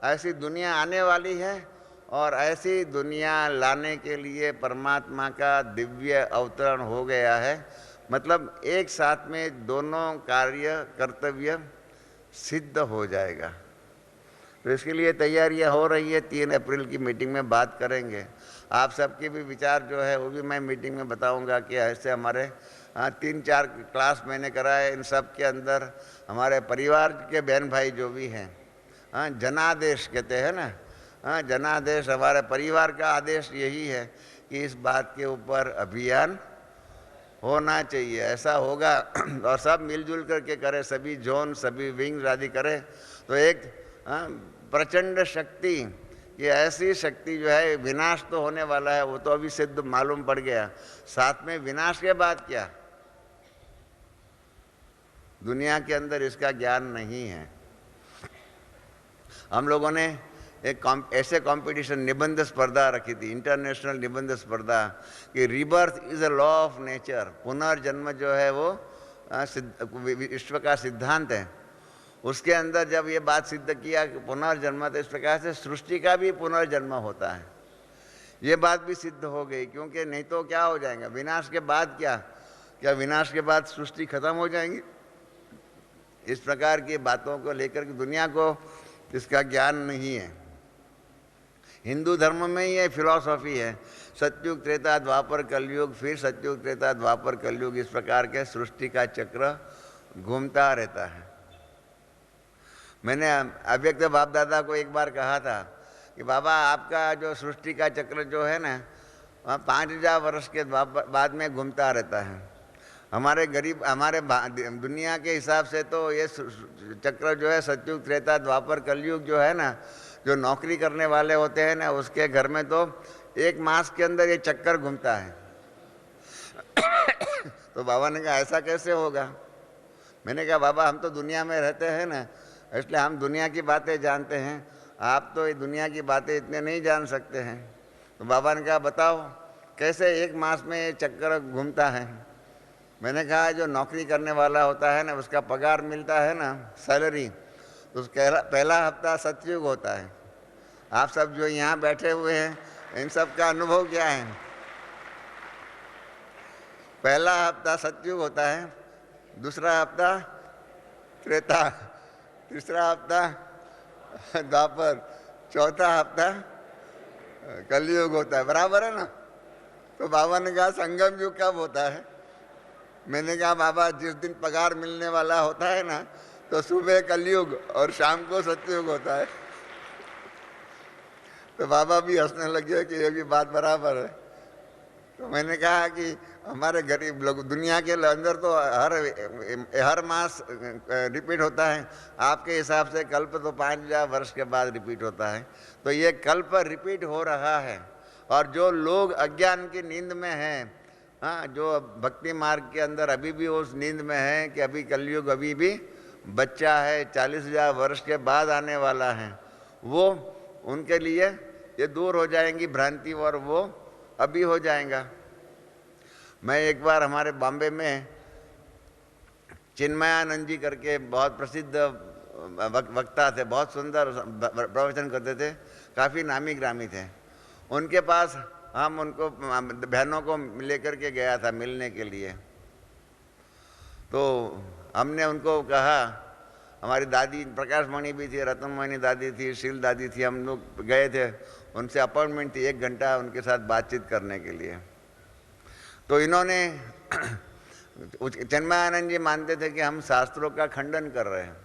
ऐसी दुनिया आने वाली है और ऐसी दुनिया लाने के लिए परमात्मा का दिव्य अवतरण हो गया है। मतलब एक साथ में दोनों कार्य कर्तव्य सिद्ध हो जाएगा। तो इसके लिए तैयारियां हो रही है। 3 अप्रैल की मीटिंग में बात करेंगे। आप सबके भी विचार जो है वो भी मैं मीटिंग में बताऊंगा कि ऐसे हमारे 3-4 क्लास मैंने कराए, इन सब के अंदर हमारे परिवार के बहन भाई जो भी हैं, जनादेश कहते हैं ना, जनादेश, हमारे परिवार का आदेश यही है कि इस बात के ऊपर अभियान होना चाहिए। ऐसा होगा और सब मिलजुल करके करें, सभी जोन, सभी विंग्स आदि करें तो एक प्रचंड शक्ति, ये ऐसी शक्ति जो है, विनाश तो होने वाला है वो तो अभी सिद्ध मालूम पड़ गया, साथ में विनाश के बाद क्या, दुनिया के अंदर इसका ज्ञान नहीं है। हम लोगों ने एक ऐसे कंपटीशन, निबंध स्पर्धा रखी थी, इंटरनेशनल निबंध स्पर्धा, कि rebirth is a law of nature, पुनर्जन्म जो है वो विश्व का सिद्धांत है। उसके अंदर जब ये बात सिद्ध किया कि पुनर्जन्म, तो इस प्रकार से सृष्टि का भी पुनर्जन्म होता है, ये बात भी सिद्ध हो गई। क्योंकि नहीं तो क्या हो जाएगा, विनाश के बाद क्या विनाश के बाद सृष्टि खत्म हो जाएंगी? इस प्रकार की बातों को लेकर के दुनिया को इसका ज्ञान नहीं है। हिंदू धर्म में ही ये फिलॉसफी है, सतयुग, त्रेता, द्वापर, कलयुग, फिर सतयुग, त्रेता, द्वापर, कलयुग, इस प्रकार के सृष्टि का चक्र घूमता रहता है। मैंने अव्यक्त बाप दादा को एक बार कहा था कि बाबा आपका जो सृष्टि का चक्र जो है ना, 5000 वर्ष के बाद में घूमता रहता है। हमारे गरीब, हमारे दुनिया के हिसाब से तो ये चक्र जो है सतयुग, त्रेता, द्वापर, कलयुग जो है ना, जो नौकरी करने वाले होते हैं ना, उसके घर में तो 1 मास के अंदर ये चक्कर घूमता है। तो बाबा ने कहा ऐसा कैसे होगा? मैंने कहा बाबा हम तो दुनिया में रहते हैं ना, इसलिए हम दुनिया की बातें जानते हैं, आप तो ये दुनिया की बातें इतने नहीं जान सकते हैं। तो बाबा ने कहा बताओ कैसे 1 मास में ये चक्कर घूमता है? मैंने कहा जो नौकरी करने वाला होता है ना, उसका पगार मिलता है ना, सैलरी, तो उसका पहला हफ्ता सतयुग होता है। आप सब जो यहाँ बैठे हुए हैं, इन सब का अनुभव क्या है? पहला हफ्ता सतयुग होता है, दूसरा हफ्ता त्रेता, तीसरा हफ्ता द्वापर, चौथा हफ्ता कलयुग होता है। बराबर है ना? तो बाबा ने कहा संगम युग कब होता है? मैंने कहा बाबा जिस दिन पगार मिलने वाला होता है ना, तो सुबह कलयुग और शाम को सतयुग होता है। तो बाबा भी हंसने लगे कि ये भी बात बराबर है। तो मैंने कहा कि हमारे गरीब लोग, दुनिया के अंदर तो हर मास रिपीट होता है, आपके हिसाब से कल्प तो 5000 वर्ष के बाद रिपीट होता है। तो ये कल्प रिपीट हो रहा है, और जो लोग अज्ञान की नींद में हैं, जो भक्ति मार्ग के अंदर अभी भी उस नींद में है कि अभी कलयुग अभी भी बच्चा है, 40,000 वर्ष के बाद आने वाला है, वो उनके लिए ये दूर हो जाएंगी भ्रांति, और वो अभी हो जाएगा। मैं एक बार हमारे बॉम्बे में चिन्मयानंद जी करके बहुत प्रसिद्ध वक्ता थे, बहुत सुंदर प्रवचन करते थे, काफ़ी नामी ग्रामी थे। उनके पास हम उनको बहनों को लेकर के गया था मिलने के लिए। तो हमने उनको कहा, हमारी दादी प्रकाश मणि भी थी, रतन मणि दादी थी, शील दादी थी, हम लोग गए थे, उनसे अपॉइंटमेंट थी 1 घंटा उनके साथ बातचीत करने के लिए। तो इन्होंने चिन्मयानंद जी मानते थे कि हम शास्त्रों का खंडन कर रहे हैं।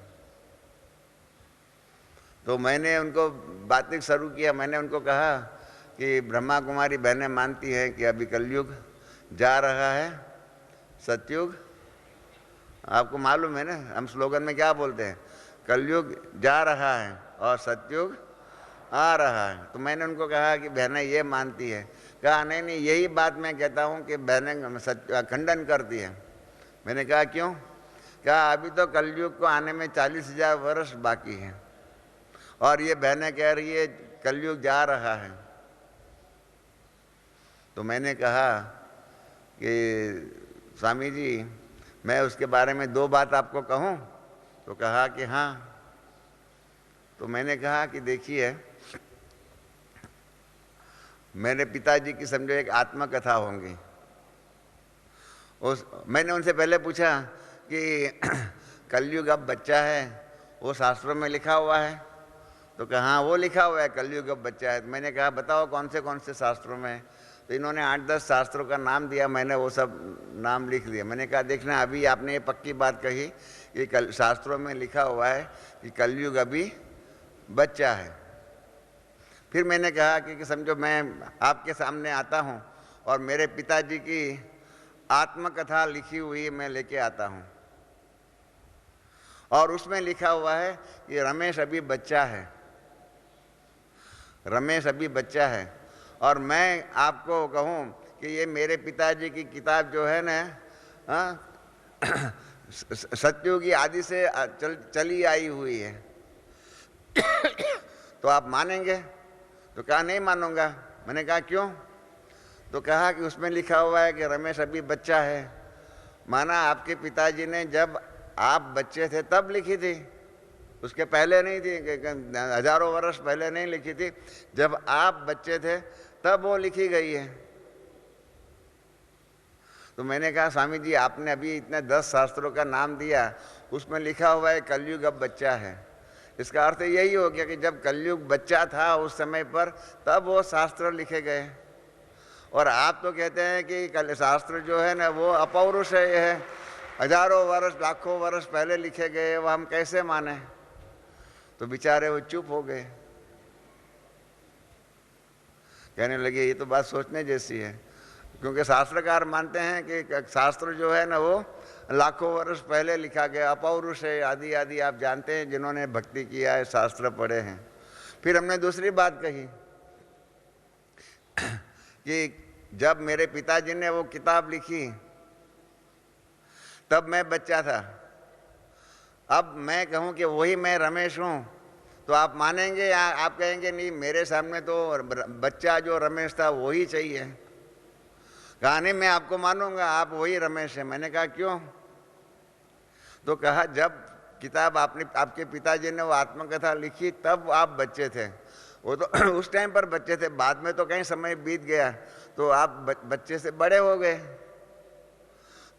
तो मैंने उनको बातचीत शुरू किया। मैंने उनको कहा कि ब्रह्मा कुमारी बहनें मानती हैं कि अभी कलयुग जा रहा है, सतयुग, आपको मालूम है ना, हम स्लोगन में क्या बोलते हैं, कलयुग जा रहा है और सतयुग आ रहा है। तो मैंने उनको कहा कि बहनें ये मानती है। कहा नहीं नहीं, यही बात मैं कहता हूँ कि बहनें खंडन करती है। मैंने कहा क्यों? कहा अभी तो कलयुग को आने में 40,000 वर्ष बाकी हैं और ये बहनें कह रही है कलयुग जा रहा है। तो मैंने कहा कि स्वामी जी, मैं उसके बारे में 2 बात आपको कहूँ? तो कहा कि हाँ। तो मैंने कहा कि देखिए, मेरे पिताजी की समझो एक आत्मकथा होंगी। मैंने उनसे पहले पूछा कि कलयुग अब बच्चा है, वो शास्त्रों में लिखा हुआ है? तो कहा हाँ वो लिखा हुआ है, कलयुग अब बच्चा है। तो मैंने कहा बताओ कौन से शास्त्रों में है? तो इन्होंने 8-10 शास्त्रों का नाम दिया, मैंने वो सब नाम लिख लिया। मैंने कहा देखना, अभी आपने ये पक्की बात कही कि शास्त्रों में लिखा हुआ है कि कलयुग अभी बच्चा है। फिर मैंने कहा कि समझो मैं आपके सामने आता हूँ और मेरे पिताजी की आत्मकथा लिखी हुई मैं लेके आता हूँ और उसमें लिखा हुआ है कि रमेश अभी बच्चा है, रमेश अभी बच्चा है। और मैं आपको कहूँ कि ये मेरे पिताजी की किताब जो है ना, सतयुग की आदि से चली आई हुई है। तो आप मानेंगे? तो कहा नहीं मानूंगा। मैंने कहा क्यों? तो कहा कि उसमें लिखा हुआ है कि रमेश अभी बच्चा है। माना आपके पिताजी ने जब आप बच्चे थे तब लिखी थी, उसके पहले नहीं थी, हजारों वर्ष पहले नहीं लिखी थी। जब आप बच्चे थे तब वो लिखी गई है। तो मैंने कहा स्वामी जी, आपने अभी इतने 10 शास्त्रों का नाम दिया, उसमें लिखा हुआ है कलयुग अब बच्चा है। इसका अर्थ यही हो गया कि जब कलयुग बच्चा था उस समय पर, तब वो शास्त्र लिखे गए। और आप तो कहते हैं कि शास्त्र जो है ना वो अपौरुष है, हजारों वर्ष लाखों वर्ष पहले लिखे गए, वो हम कैसे माने? तो बेचारे वो चुप हो गए, कहने लगे ये तो बात सोचने जैसी है। क्योंकि शास्त्रकार मानते हैं कि शास्त्र जो है ना वो लाखों वर्ष पहले लिखा गया, अपौरुष है, आदि आदि आप जानते हैं जिन्होंने भक्ति किया है, शास्त्र पढ़े हैं। फिर हमने दूसरी बात कही कि जब मेरे पिताजी ने वो किताब लिखी तब मैं बच्चा था। अब मैं कहूँ कि वही मैं रमेश हूँ तो आप मानेंगे या आप कहेंगे नहीं मेरे सामने तो बच्चा जो रमेश था वही चाहिए? कहा नहीं मैं आपको मानूंगा, आप वही रमेश है। मैंने कहा क्यों? तो कहा जब किताब आपके पिताजी ने वो आत्मकथा लिखी तब आप बच्चे थे। वो तो उस टाइम पर बच्चे थे, बाद में तो कहीं समय बीत गया तो आप बच्चे से बड़े हो गए।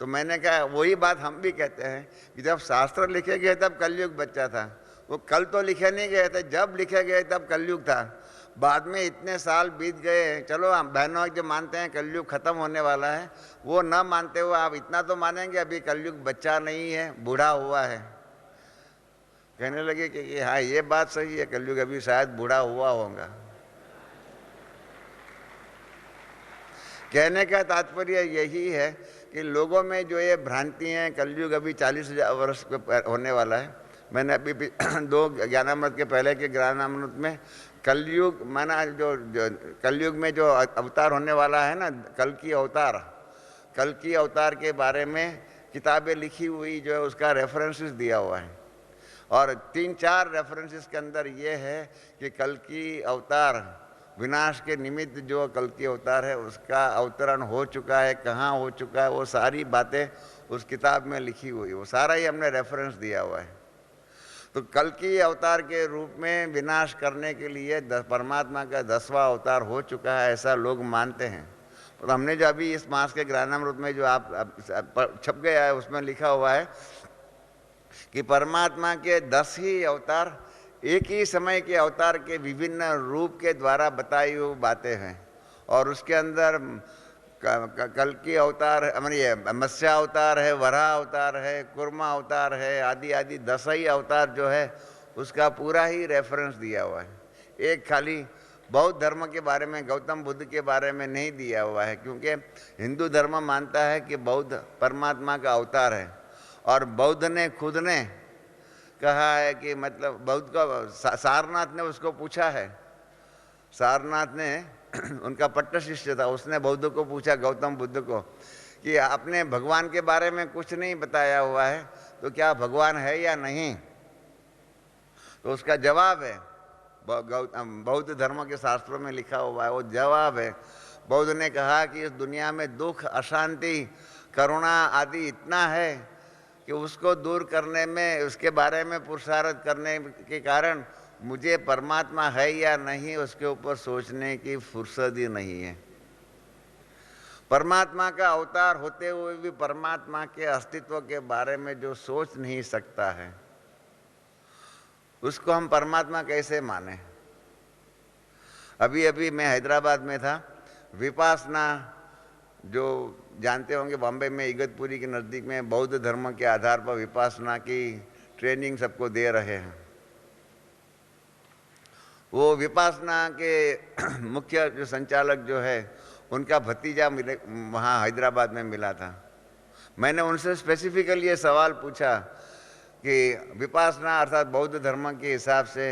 तो मैंने कहा वही बात हम भी कहते हैं कि जब शास्त्र लिखे गए तब कलयुग बच्चा था। वो कल तो लिखे नहीं गए थे, जब लिखे गए तब कलयुग था। बाद में इतने साल बीत गए, चलो हम बहनों जो मानते हैं कलयुग खत्म होने वाला है, वो न मानते हुए आप इतना तो मानेंगे अभी कलयुग बच्चा नहीं है, बूढ़ा हुआ है। कहने लगे कि हाँ ये बात सही है, कलयुग अभी शायद बूढ़ा हुआ होगा। कहने का तात्पर्य यही है कि लोगों में जो ये भ्रांति हैं, कलयुग अभी 40,000 वर्ष होने वाला है। मैंने अभी 2 ज्ञानामृत के पहले के ज्ञानामृत में कलयुग माना जो कलयुग में जो अवतार होने वाला है ना, कल की अवतार के बारे में किताबें लिखी हुई जो है उसका रेफरेंसेस दिया हुआ है। और 3-4 रेफरेंसेस के अंदर ये है कि कल की अवतार विनाश के निमित्त जो कल्कि अवतार है उसका अवतरण हो चुका है, कहाँ हो चुका है, वो सारी बातें उस किताब में लिखी हुई, वो सारा ही हमने रेफरेंस दिया हुआ है। तो कल्कि अवतार के रूप में विनाश करने के लिए परमात्मा का 10वां अवतार हो चुका है, ऐसा लोग मानते हैं। तो हमने जो अभी इस मास के ज्ञानामृत में जो आप छप गया है उसमें लिखा हुआ है कि परमात्मा के 10 ही अवतार एक ही समय के अवतार के विभिन्न रूप के द्वारा बताई हुई बातें हैं, और उसके अंदर कल्कि अवतार मानिए मत्स्य अवतार है, वराह अवतार है, कुर्मा अवतार है, आदि आदि 10 ही अवतार जो है उसका पूरा ही रेफरेंस दिया हुआ है। एक खाली बौद्ध धर्म के बारे में, गौतम बुद्ध के बारे में नहीं दिया हुआ है, क्योंकि हिंदू धर्म मानता है कि बौद्ध परमात्मा का अवतार है, और बौद्ध ने खुद ने कहा है कि मतलब बौद्ध का सारनाथ ने उसको पूछा है, सारनाथ ने उनका पट्ट शिष्य था, उसने बौद्ध को पूछा, गौतम बुद्ध को, कि आपने भगवान के बारे में कुछ नहीं बताया हुआ है, तो क्या भगवान है या नहीं? तो उसका जवाब है, बौद्ध धर्म के शास्त्रों में लिखा हुआ है, वो जवाब है। बौद्ध ने कहा कि इस दुनिया में दुख, अशांति, करुणा आदि इतना है कि उसको दूर करने में, उसके बारे में पुरुषार्थ करने के कारण मुझे परमात्मा है या नहीं उसके ऊपर सोचने की फुर्सत ही नहीं है। परमात्मा का अवतार होते हुए भी परमात्मा के अस्तित्व के बारे में जो सोच नहीं सकता है उसको हम परमात्मा कैसे माने? अभी अभी मैं हैदराबाद में था, विपासना जो जानते होंगे बॉम्बे में इगतपुरी के नज़दीक में बौद्ध धर्म के आधार पर विपासना की ट्रेनिंग सबको दे रहे हैं। वो विपासना के मुख्य जो संचालक जो है उनका भतीजा मिले, वहाँ हैदराबाद में मिला था। मैंने उनसे स्पेसिफिकली ये सवाल पूछा कि विपासना अर्थात बौद्ध धर्म के हिसाब से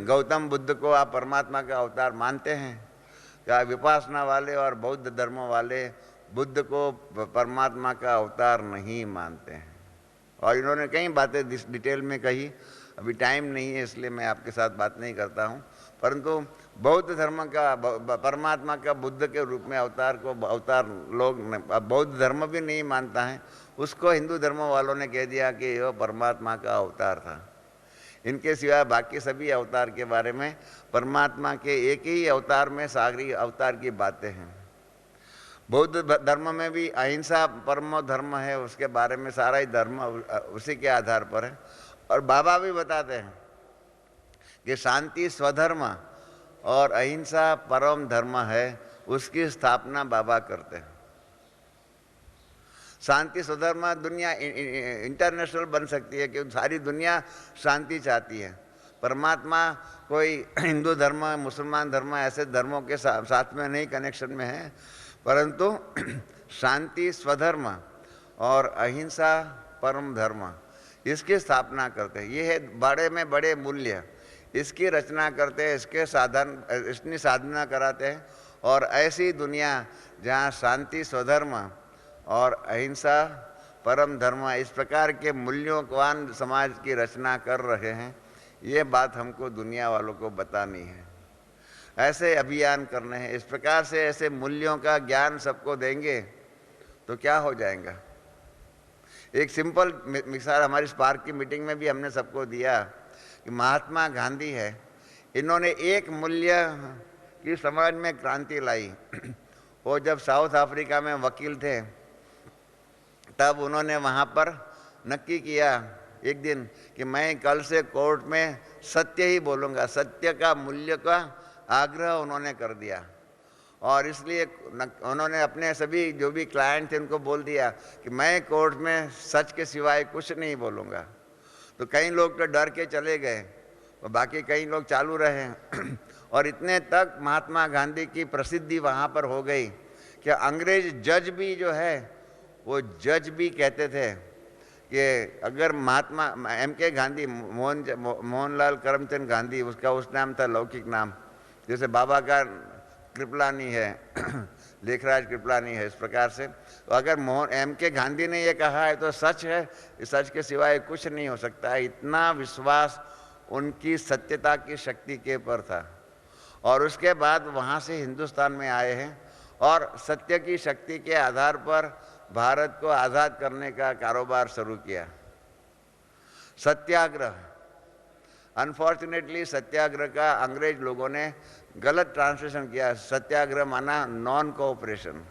गौतम बुद्ध को आप परमात्मा का अवतार मानते हैं क्या? विपासना वाले और बौद्ध धर्म वाले बुद्ध को परमात्मा का अवतार नहीं मानते हैं, और इन्होंने कई बातें डिटेल में कही। अभी टाइम नहीं है इसलिए मैं आपके साथ बात नहीं करता हूँ, परंतु बौद्ध धर्म का परमात्मा का बुद्ध के रूप में अवतार को अवतार लोग बौद्ध धर्म भी नहीं मानता है, उसको हिंदू धर्म वालों ने कह दिया कि यह परमात्मा का अवतार था। इनके सिवाय बाकी सभी अवतार के बारे में परमात्मा के एक ही अवतार में सागरी अवतार की बातें हैं। बौद्ध धर्म में भी अहिंसा परमो धर्म है, उसके बारे में सारा ही धर्म उसी के आधार पर है। और बाबा भी बताते हैं कि शांति स्वधर्म और अहिंसा परम धर्म है, उसकी स्थापना बाबा करते हैं। शांति स्वधर्म दुनिया इंटरनेशनल बन सकती है क्योंकि सारी दुनिया शांति चाहती है। परमात्मा कोई हिंदू धर्म, मुसलमान धर्म ऐसे धर्मों के साथ में नहीं कनेक्शन में है, परंतु शांति स्वधर्म और अहिंसा परम धर्म इसकी स्थापना करते हैं। ये है बड़े में बड़े मूल्य, इसकी रचना करते हैं, इसकी साधना कराते हैं, और ऐसी दुनिया जहाँ शांति स्वधर्म और अहिंसा परम धर्म इस प्रकार के मूल्यवान समाज की रचना कर रहे हैं। ये बात हमको दुनिया वालों को बतानी है, ऐसे अभियान करने हैं। इस प्रकार से ऐसे मूल्यों का ज्ञान सबको देंगे तो क्या हो जाएगा। एक सिंपल मिसाल हमारी स्पार्क की मीटिंग में भी हमने सबको दिया कि महात्मा गांधी है, इन्होंने एक मूल्य की समाज में क्रांति लाई। वो जब साउथ अफ्रीका में वकील थे तब उन्होंने वहाँ पर नक्की किया एक दिन कि मैं कल से कोर्ट में सत्य ही बोलूँगा। सत्य का मूल्य का आग्रह उन्होंने कर दिया, और इसलिए उन्होंने अपने सभी जो भी क्लाइंट थे उनको बोल दिया कि मैं कोर्ट में सच के सिवाय कुछ नहीं बोलूँगा। तो कई लोग तो डर के चले गए और बाकी कई लोग चालू रहे और इतने तक महात्मा गांधी की प्रसिद्धि वहाँ पर हो गई कि अंग्रेज जज भी जो है वो जज भी कहते थे कि अगर महात्मा M.K. गांधी, मोहनलाल करमचंद गांधी उसका उस नाम था लौकिक नाम, जैसे बाबा का कृपलानी है लेखराज कृपलानी है, इस प्रकार से तो अगर M.K. गांधी ने ये कहा है तो सच है, इस सच के सिवाय कुछ नहीं हो सकता है। इतना विश्वास उनकी सत्यता की शक्ति के पर था। और उसके बाद वहाँ से हिंदुस्तान में आए हैं और सत्य की शक्ति के आधार पर भारत को आज़ाद करने का कारोबार शुरू किया। सत्याग्रह, अनफॉर्चुनेटली सत्याग्रह का अंग्रेज लोगों ने गलत ट्रांसलेशन किया। सत्याग्रह माना नॉन कोऑपरेशन,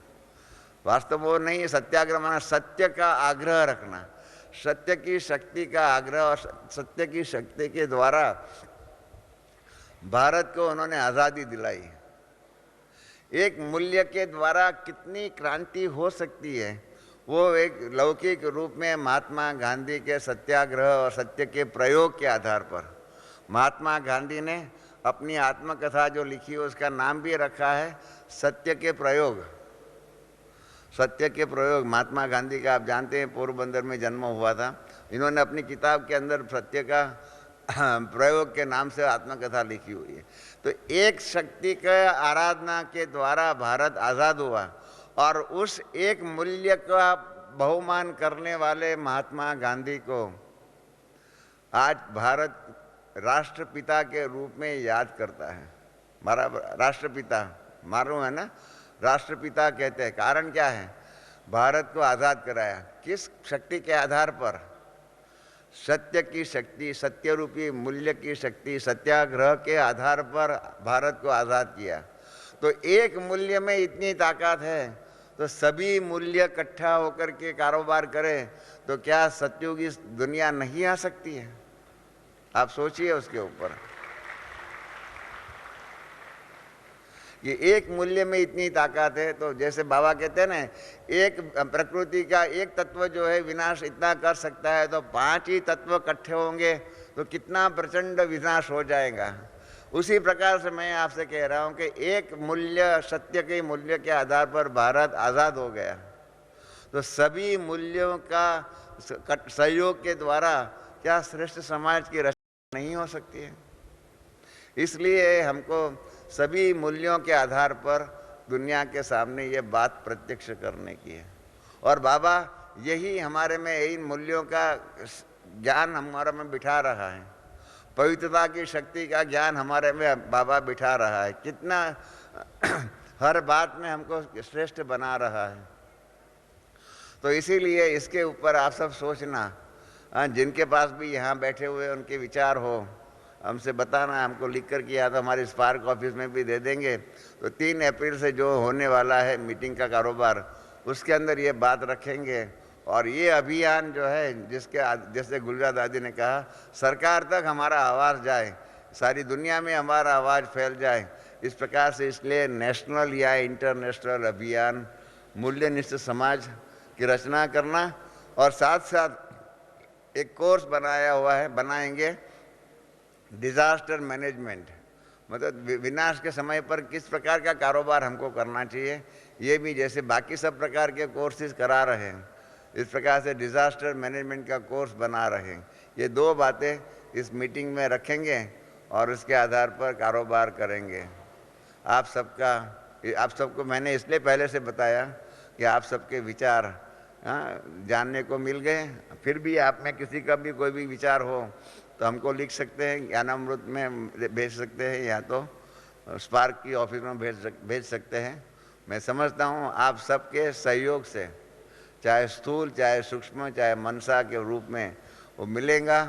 वास्तव में वो नहीं। सत्याग्रह माना सत्य का आग्रह रखना, सत्य की शक्ति का आग्रह, और सत्य की शक्ति के द्वारा भारत को उन्होंने आज़ादी दिलाई। एक मूल्य के द्वारा कितनी क्रांति हो सकती है, वो एक लौकिक रूप में महात्मा गांधी के सत्याग्रह और सत्य के प्रयोग के आधार पर। महात्मा गांधी ने अपनी आत्मकथा जो लिखी है उसका नाम भी रखा है सत्य के प्रयोग। सत्य के प्रयोग, महात्मा गांधी का आप जानते हैं पोरबंदर में जन्म हुआ था। इन्होंने अपनी किताब के अंदर सत्य का प्रयोग के नाम से आत्मकथा लिखी हुई है। तो एक शक्ति के आराधना के द्वारा भारत आज़ाद हुआ और उस एक मूल्य का बहुमान करने वाले महात्मा गांधी को आज भारत राष्ट्रपिता के रूप में याद करता है। हमारा राष्ट्रपिता मालूम है ना, राष्ट्रपिता कहते हैं। कारण क्या है? भारत को आज़ाद कराया किस शक्ति के आधार पर? सत्य की शक्ति, सत्य रूपी मूल्य की शक्ति, सत्याग्रह के आधार पर भारत को आज़ाद किया। तो एक मूल्य में इतनी ताकत है तो सभी मूल्य इकट्ठा होकर के कारोबार करें तो क्या सत्युग इस दुनिया नहीं आ सकती है? आप सोचिए उसके ऊपर कि एक मूल्य में इतनी ताकत है। तो जैसे बाबा कहते हैं ना, एक प्रकृति का एक तत्व जो है विनाश इतना कर सकता है, तो 5 ही तत्व इकट्ठे होंगे तो कितना प्रचंड विनाश हो जाएगा। उसी प्रकार से मैं आपसे कह रहा हूँ कि एक मूल्य, सत्य के मूल्य के आधार पर भारत आज़ाद हो गया तो सभी मूल्यों का सहयोग के द्वारा क्या श्रेष्ठ समाज की रचना नहीं हो सकती है? इसलिए हमको सभी मूल्यों के आधार पर दुनिया के सामने ये बात प्रत्यक्ष करने की है। और बाबा यही हमारे में इन मूल्यों का ज्ञान हमारे में बिठा रहा है। पवित्रता की शक्ति का ज्ञान हमारे में बाबा बिठा रहा है। कितना हर बात में हमको श्रेष्ठ बना रहा है। तो इसीलिए इसके ऊपर आप सब सोचना, जिनके पास भी यहाँ बैठे हुए उनके विचार हो हमसे बताना। हमको लिख कर किया तो हमारे स्पार्क ऑफिस में भी दे देंगे। तो 3 अप्रैल से जो होने वाला है मीटिंग का कारोबार, उसके अंदर ये बात रखेंगे। और ये अभियान जो है जिसके जैसे गुलजा दादी ने कहा, सरकार तक हमारा आवाज़ जाए, सारी दुनिया में हमारा आवाज़ फैल जाए, इस प्रकार से। इसलिए नेशनल या इंटरनेशनल अभियान मूल्यनिष्ठ समाज की रचना करना, और साथ साथ एक कोर्स बनाएंगे डिज़ास्टर मैनेजमेंट, मतलब विनाश के समय पर किस प्रकार का कारोबार हमको करना चाहिए। ये भी जैसे बाकी सब प्रकार के कोर्सेज करा रहे हैं, इस प्रकार से डिज़ास्टर मैनेजमेंट का कोर्स बना रहे हैं। ये 2 बातें इस मीटिंग में रखेंगे और उसके आधार पर कारोबार करेंगे। आप सबको मैंने इसलिए पहले से बताया कि आप सबके विचार जानने को मिल गए। फिर भी आप में किसी का भी कोई भी विचार हो तो हमको लिख सकते हैं, ज्ञानामृत में भेज सकते हैं, या तो स्पार्क की ऑफिस में भेज सकते हैं। मैं समझता हूँ आप सबके सहयोग से, चाहे स्थूल, चाहे सूक्ष्म, चाहे मनसा के रूप में वो मिलेगा